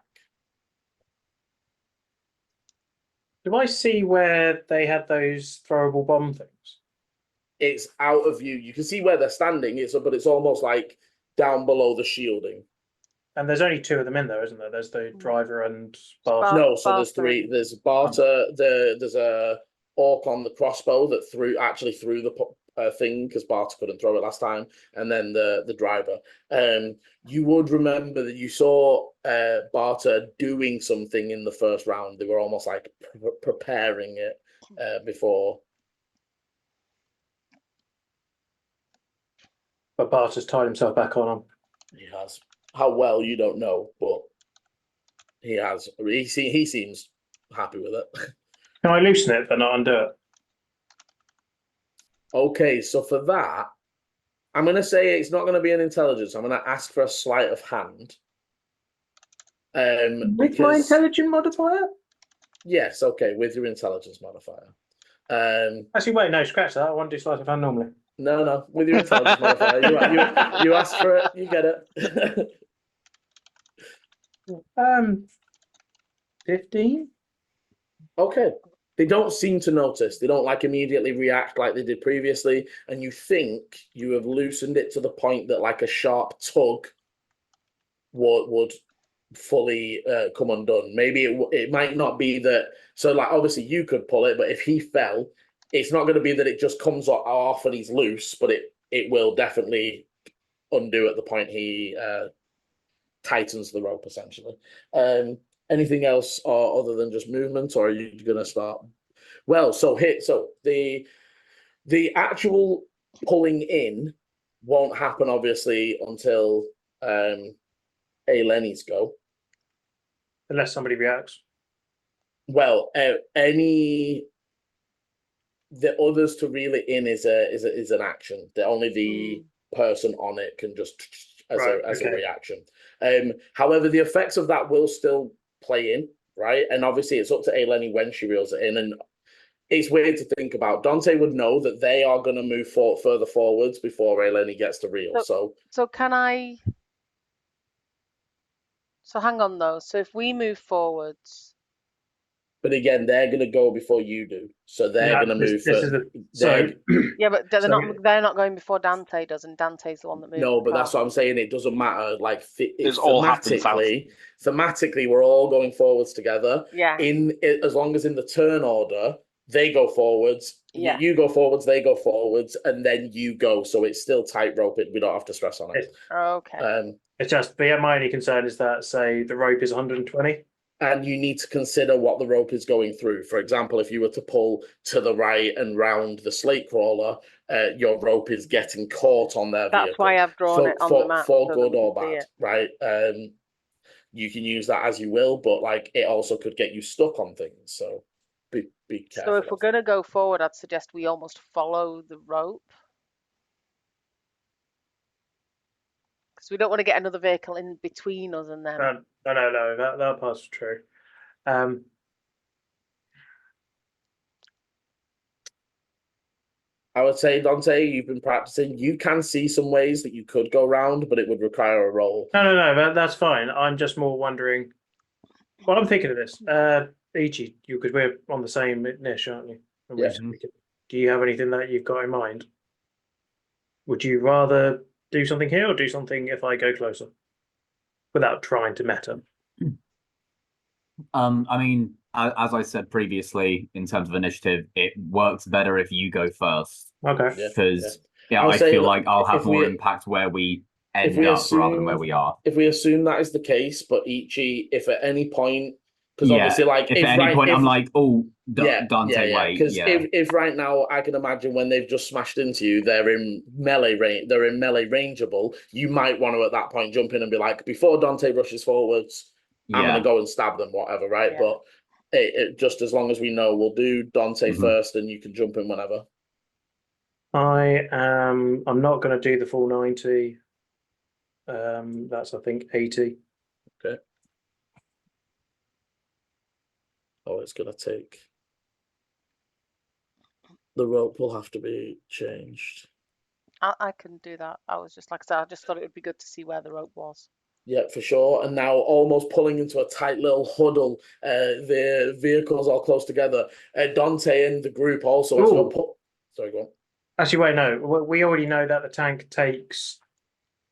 Do I see where they had those throwable bomb things? It's out of view. You can see where they're standing, but it's almost like down below the shielding. And there's only two of them in there, isn't there? There's the driver and Barter. No, so there's three. There's Barter. There's a orc on the crossbow that threw the thing because Barter couldn't throw it last time, and then the driver. You would remember that you saw Barter doing something in the first round. They were almost like preparing it before. But Barter's tied himself back on him. He has. How well, you don't know, but he has. He seems happy with it. Can I loosen it but not undo it? Okay, so for that, I'm going to say it's not going to be an intelligence. I'm going to ask for a sleight of hand. With my Because, intelligence modifier? yes, okay, with your intelligence modifier. Actually, wait, no, scratch that. I want to do sleight of hand normally. No, with your intelligence modifier. You ask for it, you get it. 15? Okay. They don't seem to notice. They don't like immediately react like they did previously. And you think you have loosened it to the point that like a sharp tug would fully come undone. Maybe it might not be that. So like obviously you could pull it, but if he fell, it's not going to be that it just comes off and he's loose, but it will definitely undo at the point he tightens the rope essentially. Anything else or other than just movement, or are you going to start? Well, so the actual pulling in won't happen obviously until Lenny's go. Unless somebody reacts. Well, the others to reel it in is an action. Only the person on it can just as a reaction. However, the effects of that will still play in, right? And obviously, it's up to Lenny when she reels it in. And it's weird to think about. Dante would know that they are going to move further forwards before Lenny gets to reel. So can I? So hang on though. So if we move forwards. But again, they're going to go before you do, so they're going to move. Yeah, but they're not going before Dante does, and Dante's the one that moves. No, but that's what I'm saying. It doesn't matter. Like it's all thematically, we're all going forwards together. Yeah. As long as in the turn order, they go forwards. Yeah. You go forwards, they go forwards, and then you go. So it's still tightrope. We don't have to stress on it. Okay. It's just, but yeah, my only concern is that say the rope is 120. And you need to consider what the rope is going through. For example, if you were to pull to the right and round the slate crawler, your rope is getting caught on their vehicle. That's why I've drawn it on the map. For good or bad, right? You can use that as you will, but like it also could get you stuck on things. So be careful. So if we're going to go forward, I'd suggest we almost follow the rope. Because we don't want to get another vehicle in between us and them. No, that part's true. I would say, Dante, you've been practicing. You can see some ways that you could go around, but it would require a roll. No, that's fine. I'm just more wondering. Well, I'm thinking of this. Ichi, because we're on the same niche, aren't you? Yeah. Do you have anything that you've got in mind? Would you rather do something here or do something if I go closer? Without trying to meta. I mean, as I said previously, in terms of initiative, it works better if you go first. Okay. Because I feel like I'll have more impact where we end up rather than where we are. If we assume that is the case, but Ichi, if at any point, because obviously, like, if at any point I'm like, oh, Dante, wait, because if right now I can imagine when they've just smashed into you, they're in melee range, rangeable. You might want to at that point jump in and be like, before Dante rushes forwards, I'm going to go and stab them, whatever, right? Yeah. But it just as long as we know, we'll do Dante first, and you can jump in whenever. I'm not going to do the full 90. That's I think 80. Okay. Oh, it's going to take. The rope will have to be changed. I can do that. I was just like I said, I just thought it would be good to see where the rope was. Yeah, for sure. And now almost pulling into a tight little huddle. The vehicles all close together. Dante and the group also. Sorry, go on. Actually, wait, no. We already know that the tank takes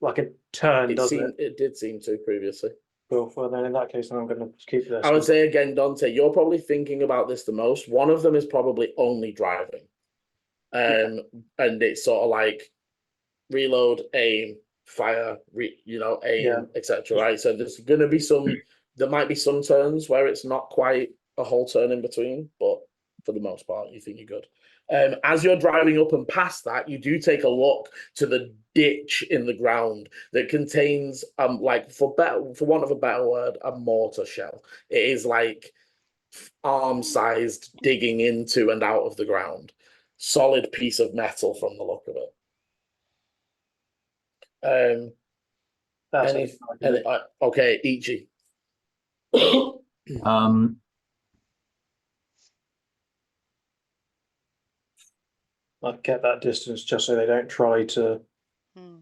like a turn, doesn't it? It did seem to previously. Well, then in that case, I'm going to keep this. I would say again, Dante, you're probably thinking about this the most. One of them is probably only driving. and it's sort of like reload, aim, fire, aim, etc. Right. So there might be some turns where it's not quite a whole turn in between, but for the most part, you think you're good. As you're driving up and past that, you do take a look to the ditch in the ground that contains, like for want of a better word, a mortar shell. It is like arm-sized digging into and out of the ground. Solid piece of metal from the look of it. Okay, Ichi. I'd get that distance just so they don't try to Hmm.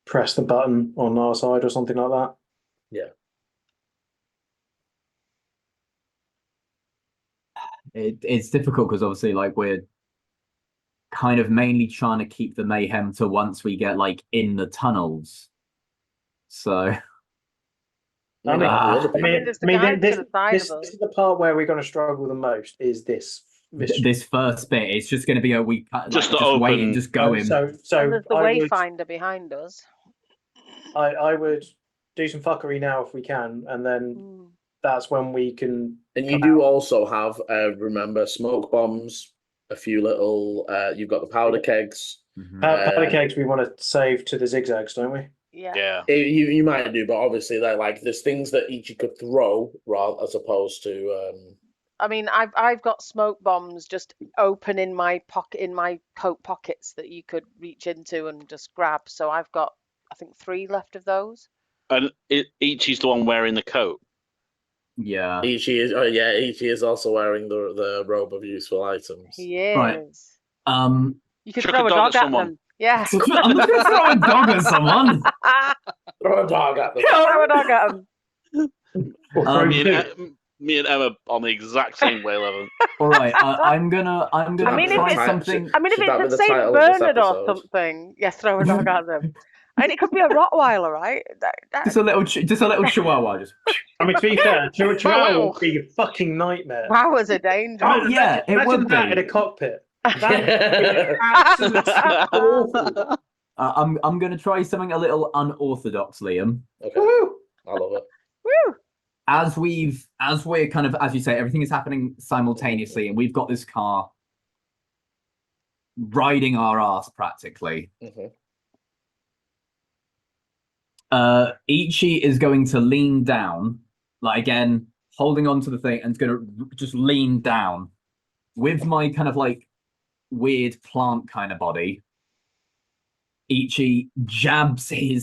press the button on our side or something like that. Yeah. It's difficult because obviously, like, we're kind of mainly trying to keep the mayhem to once we get like in the tunnels. So I mean, there's the guy to the side of us. This is the part where we're going to struggle the most. Is this first bit? It's just going to be a week, Just like, to just wait open- and just go in. So And there's the wayfinder behind us. I would do some fuckery now if we can, and then that's when we can. And you do also have, remember, smoke bombs, a few little. You've got the powder kegs. Powder kegs we want to save to the zigzags, don't we? Yeah. You might do, but obviously they're like there's things that each you could throw rather as opposed to. I mean, I've got smoke bombs just open in my coat pockets that you could reach into and just grab. So I've got, I think, 3 left of those. And Ichi's the one wearing the coat. Yeah. Ichi is also wearing the robe of useful items. He is. Right. You could throw a dog at them. Yeah. I'm not going to throw a dog at someone. Throw a dog at them. Throw a dog at them. Me and Emma on the exact same wavelength. All right, I'm gonna I mean, try if something. it's a Saint Bernard or something, yeah, throw a dog at them. I mean, it could be a Rottweiler, right? Just a little chihuahua. Just. I mean, to be fair, chihuahua would be a fucking nightmare. Chihuahuas are dangerous. Oh yeah, it would be. That in a cockpit. Absolutely awful. I'm gonna try something a little unorthodox, Liam. Okay. I love it. Woo! As we're kind of, as you say, everything is happening simultaneously, and we've got this car riding our ass practically. Ichi is going to lean down, like again, holding on to the thing, and is going to just lean down with my kind of like weird plant kind of body. Ichi jabs their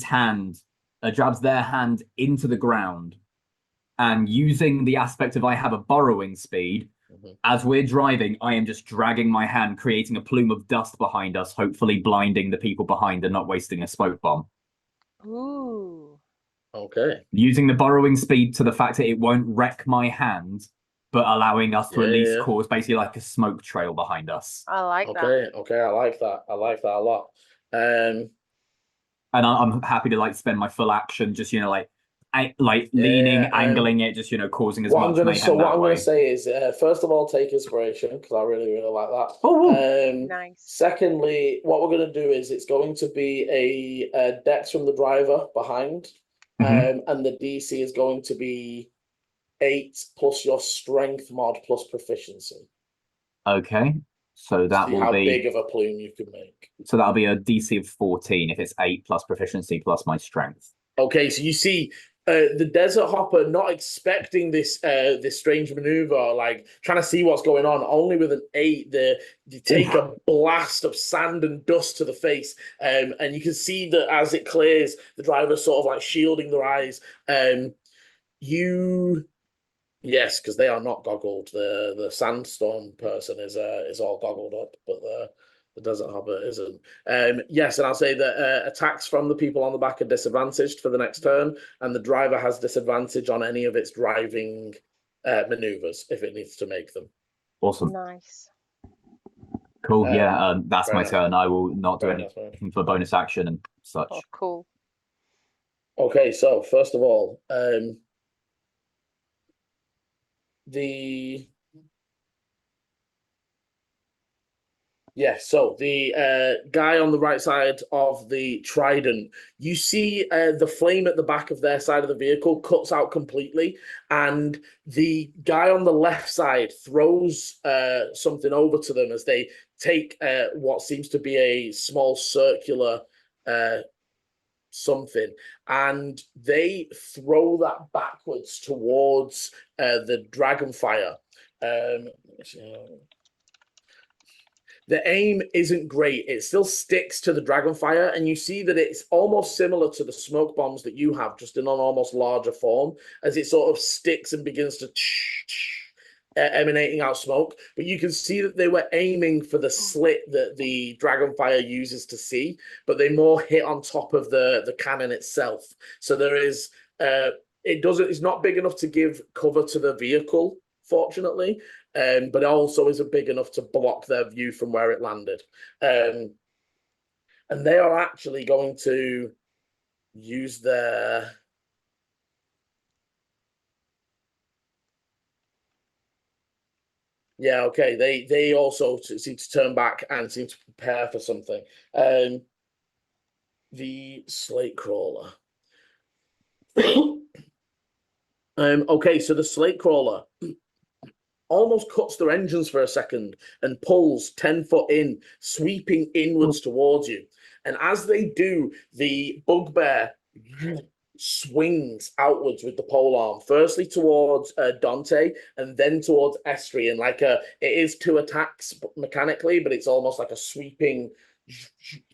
hand into the ground, and using the aspect of I have a borrowing speed, as we're driving, I am just dragging my hand, creating a plume of dust behind us, hopefully blinding the people behind and not wasting a smoke bomb. Ooh. Okay. Using the borrowing speed to the fact that it won't wreck my hand, but allowing us to at least cause basically like a smoke trail behind us. I like that. Okay, I like that. I like that a lot. And I'm happy to like spend my full action, just leaning, angling it, just causing as much mayhem So what I'm way. going to say is, first of all, take inspiration because I really, really like that. Nice. Secondly, what we're going to do is it's going to be a dex from the driver behind, and the DC is going to be 8 plus your strength mod plus proficiency. Okay, so that will be how big of a plume you can make. So that'll be a DC of 14 if it's 8 plus proficiency plus my strength. Okay, so you see the desert hopper not expecting this strange maneuver, like trying to see what's going on. Only with an 8, you take a blast of sand and dust to the face, and you can see that as it clears, the driver's sort of like shielding their eyes. Yes, because they are not goggled. The sandstorm person is all goggled up, but the desert hopper isn't. Yes, and I'll say that attacks from the people on the back are disadvantaged for the next turn, and the driver has disadvantage on any of its driving maneuvers if it needs to make them. Awesome. Nice. Cool. That's my turn. I will not do anything for bonus action and such. Oh, cool. Okay, so first of all, the Yeah, so the guy on the right side of the trident, you see the flame at the back of their side of the vehicle cuts out completely, and the guy on the left side throws something over to them as they take what seems to be a small circular something, and they throw that backwards towards the dragonfire. The aim isn't great. It still sticks to the dragonfire, and you see that it's almost similar to the smoke bombs that you have, just in an almost larger form, as it sort of sticks and begins to emanating out smoke. But you can see that they were aiming for the slit that the dragonfire uses to see, but they more hit on top of the cannon itself. So there is it's not big enough to give cover to the vehicle, fortunately. But it also isn't big enough to block their view from where it landed. And they are actually going to use their... Yeah, okay. They also seem to turn back and seem to prepare for something. The slate crawler. Okay, so the slate crawler almost cuts their engines for a second and pulls 10 foot in, sweeping inwards towards you. And as they do, the bugbear swings outwards with the polearm, firstly towards Dante and then towards Estri. And it is 2 attacks mechanically, but it's almost like a sweeping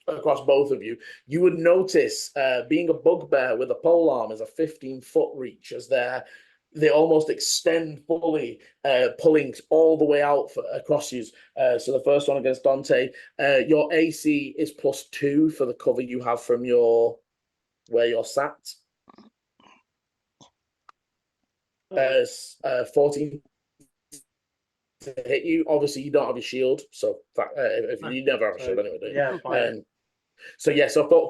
across both of you. You would notice being a bugbear with a polearm is a 15-foot reach, as they almost extend fully, pulling all the way out across you. So the first one against Dante, your AC is +2 for the cover you have from where you're sat. 14 to hit you. Obviously, you don't have your shield, so if you never have a shield anyway, do you? Yeah, fine. So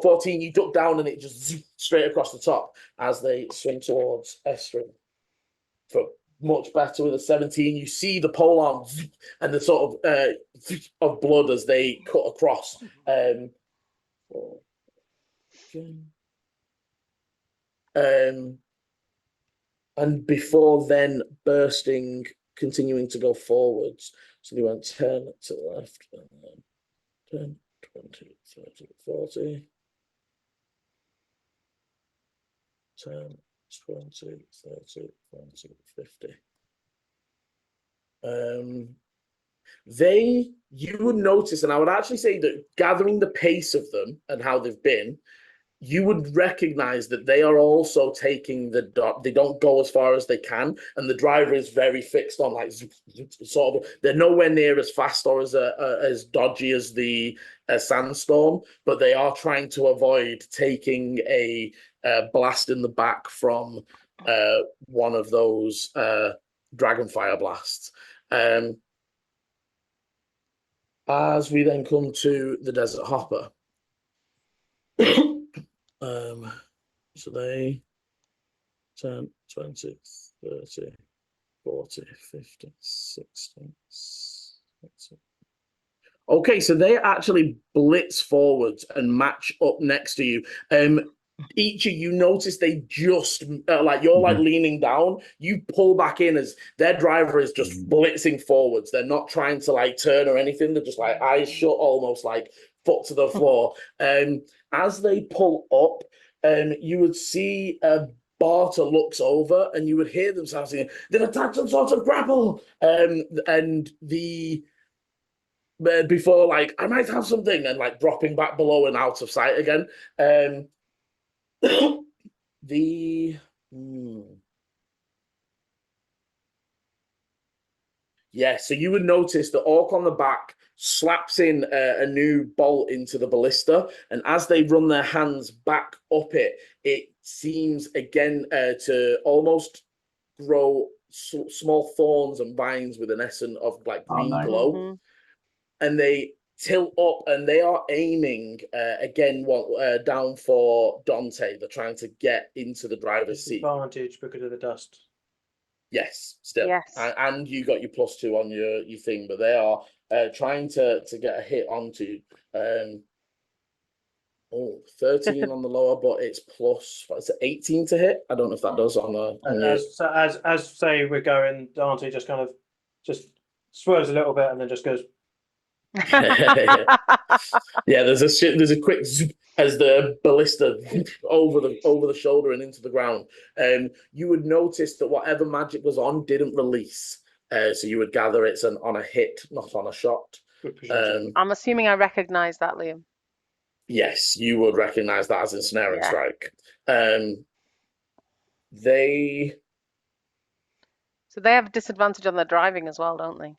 14, you duck down and it just straight across the top as they swing towards Estrin. For much better with a 17, you see the polearm and the sort of blood as they cut across. And before then bursting, continuing to go forwards. So they went 10 to the left, and then 10, 20, 30, 40. 10, 20, 30, 40, 50. You would notice, and I would actually say that gathering the pace of them and how they've been, you would recognize that they are also taking the dot. They don't go as far as they can, and the driver is very fixed on sort of. They're nowhere near as fast or as dodgy as the sandstorm, but they are trying to avoid taking a blast in the back from one of those dragonfire blasts. As we then come to the Desert Hopper. So they 10, 20, 30, 40, 50, 60, 60. Okay, so they actually blitz forwards and match up next to you. Each of you notice they just you're leaning down. You pull back in as their driver is just blitzing forwards. They're not trying to turn or anything. They're just eyes shut, almost foot to the floor. As they pull up, you would see Barter looks over, and you would hear them saying, "They've attacked some sort of grapple." And before I might have something, and dropping back below and out of sight again. Yeah, so you would notice the orc on the back slaps in a new bolt into the ballista, and as they run their hands back up it seems again to almost grow small thorns and vines with an essence of green glow. And they tilt up, and they are aiming again down for Dante. They're trying to get into the driver's seat. Advantage because of the dust. Yes, still. Yes. And you got your +2 on your thing, but they are trying to get a hit onto. 13 on the lower, but it's plus, what's it, 18 to hit? I don't know if that does on the. On your... As say we're going, Dante just kind of just swerves a little bit and then just goes. Yeah, there's a quick zoop as the ballista over the shoulder and into the ground. You would notice that whatever magic was on didn't release. So you would gather it's on a hit, not on a shot. I'm assuming I recognise that, Liam. Yes, you would recognise that as ensnaring strike. They. So they have disadvantage on their driving as well, don't they?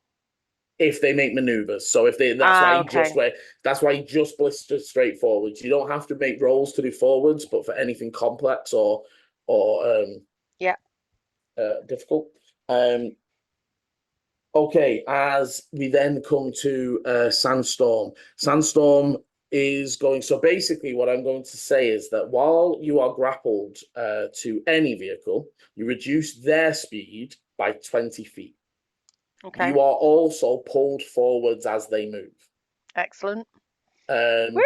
If they make maneuvers, so if they, that's why he just blisters straight forwards. You don't have to make rolls to do forwards, but for anything complex or difficult. Okay, as we then come to Sandstorm. Sandstorm is going. So basically, what I'm going to say is that while you are grappled to any vehicle, you reduce their speed by 20 feet. Okay. You are also pulled forwards as they move. Excellent. Woo!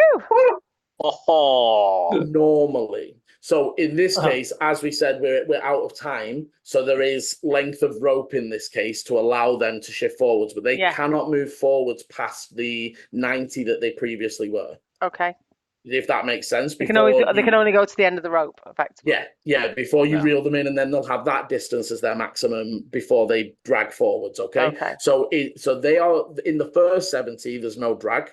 Oh. Normally. So in this case, as we said, we're out of time. So there is length of rope in this case to allow them to shift forwards, but they cannot move forwards past the 90 that they previously were. Okay. If that makes sense. They can only go to the end of the rope, effectively. Yeah. Before you reel them in, and then they'll have that distance as their maximum before they drag forwards. Okay. So they are in the first 70. There's no drag.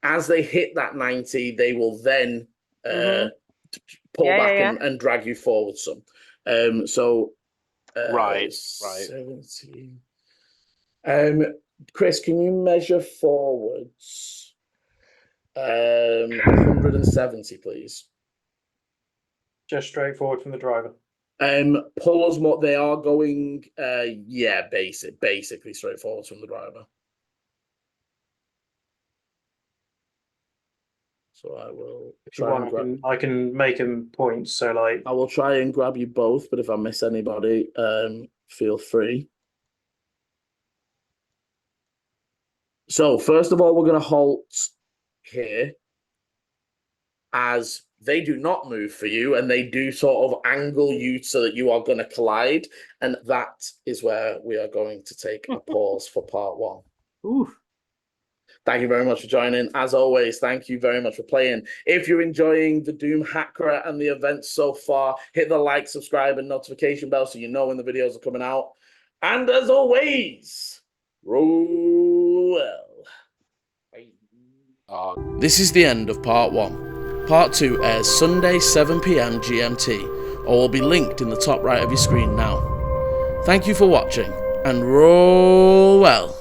As they hit that 90, they will then pull back and drag you forward some. Right. 70. Chris, can you measure forwards? 170, please. Just straight forward from the driver. Pull us more. They are going. Basically straight forwards from the driver. So I will. I can make him points. So like, I will try and grab you both, but if I miss anybody, feel free. So first of all, we're going to halt here, as they do not move for you, and they do sort of angle you so that you are going to collide, and that is where we are going to take a pause for part 1. Ooh. Thank you very much for joining. As always, thank you very much for playing. If you're enjoying the Doomhakre and the events so far, hit the like, subscribe, and notification bell so you know when the videos are coming out. And as always, roll well. This is the end of part 1. Part 2 airs Sunday 7 PM GMT, or will be linked in the top right of your screen now. Thank you for watching, and roll well.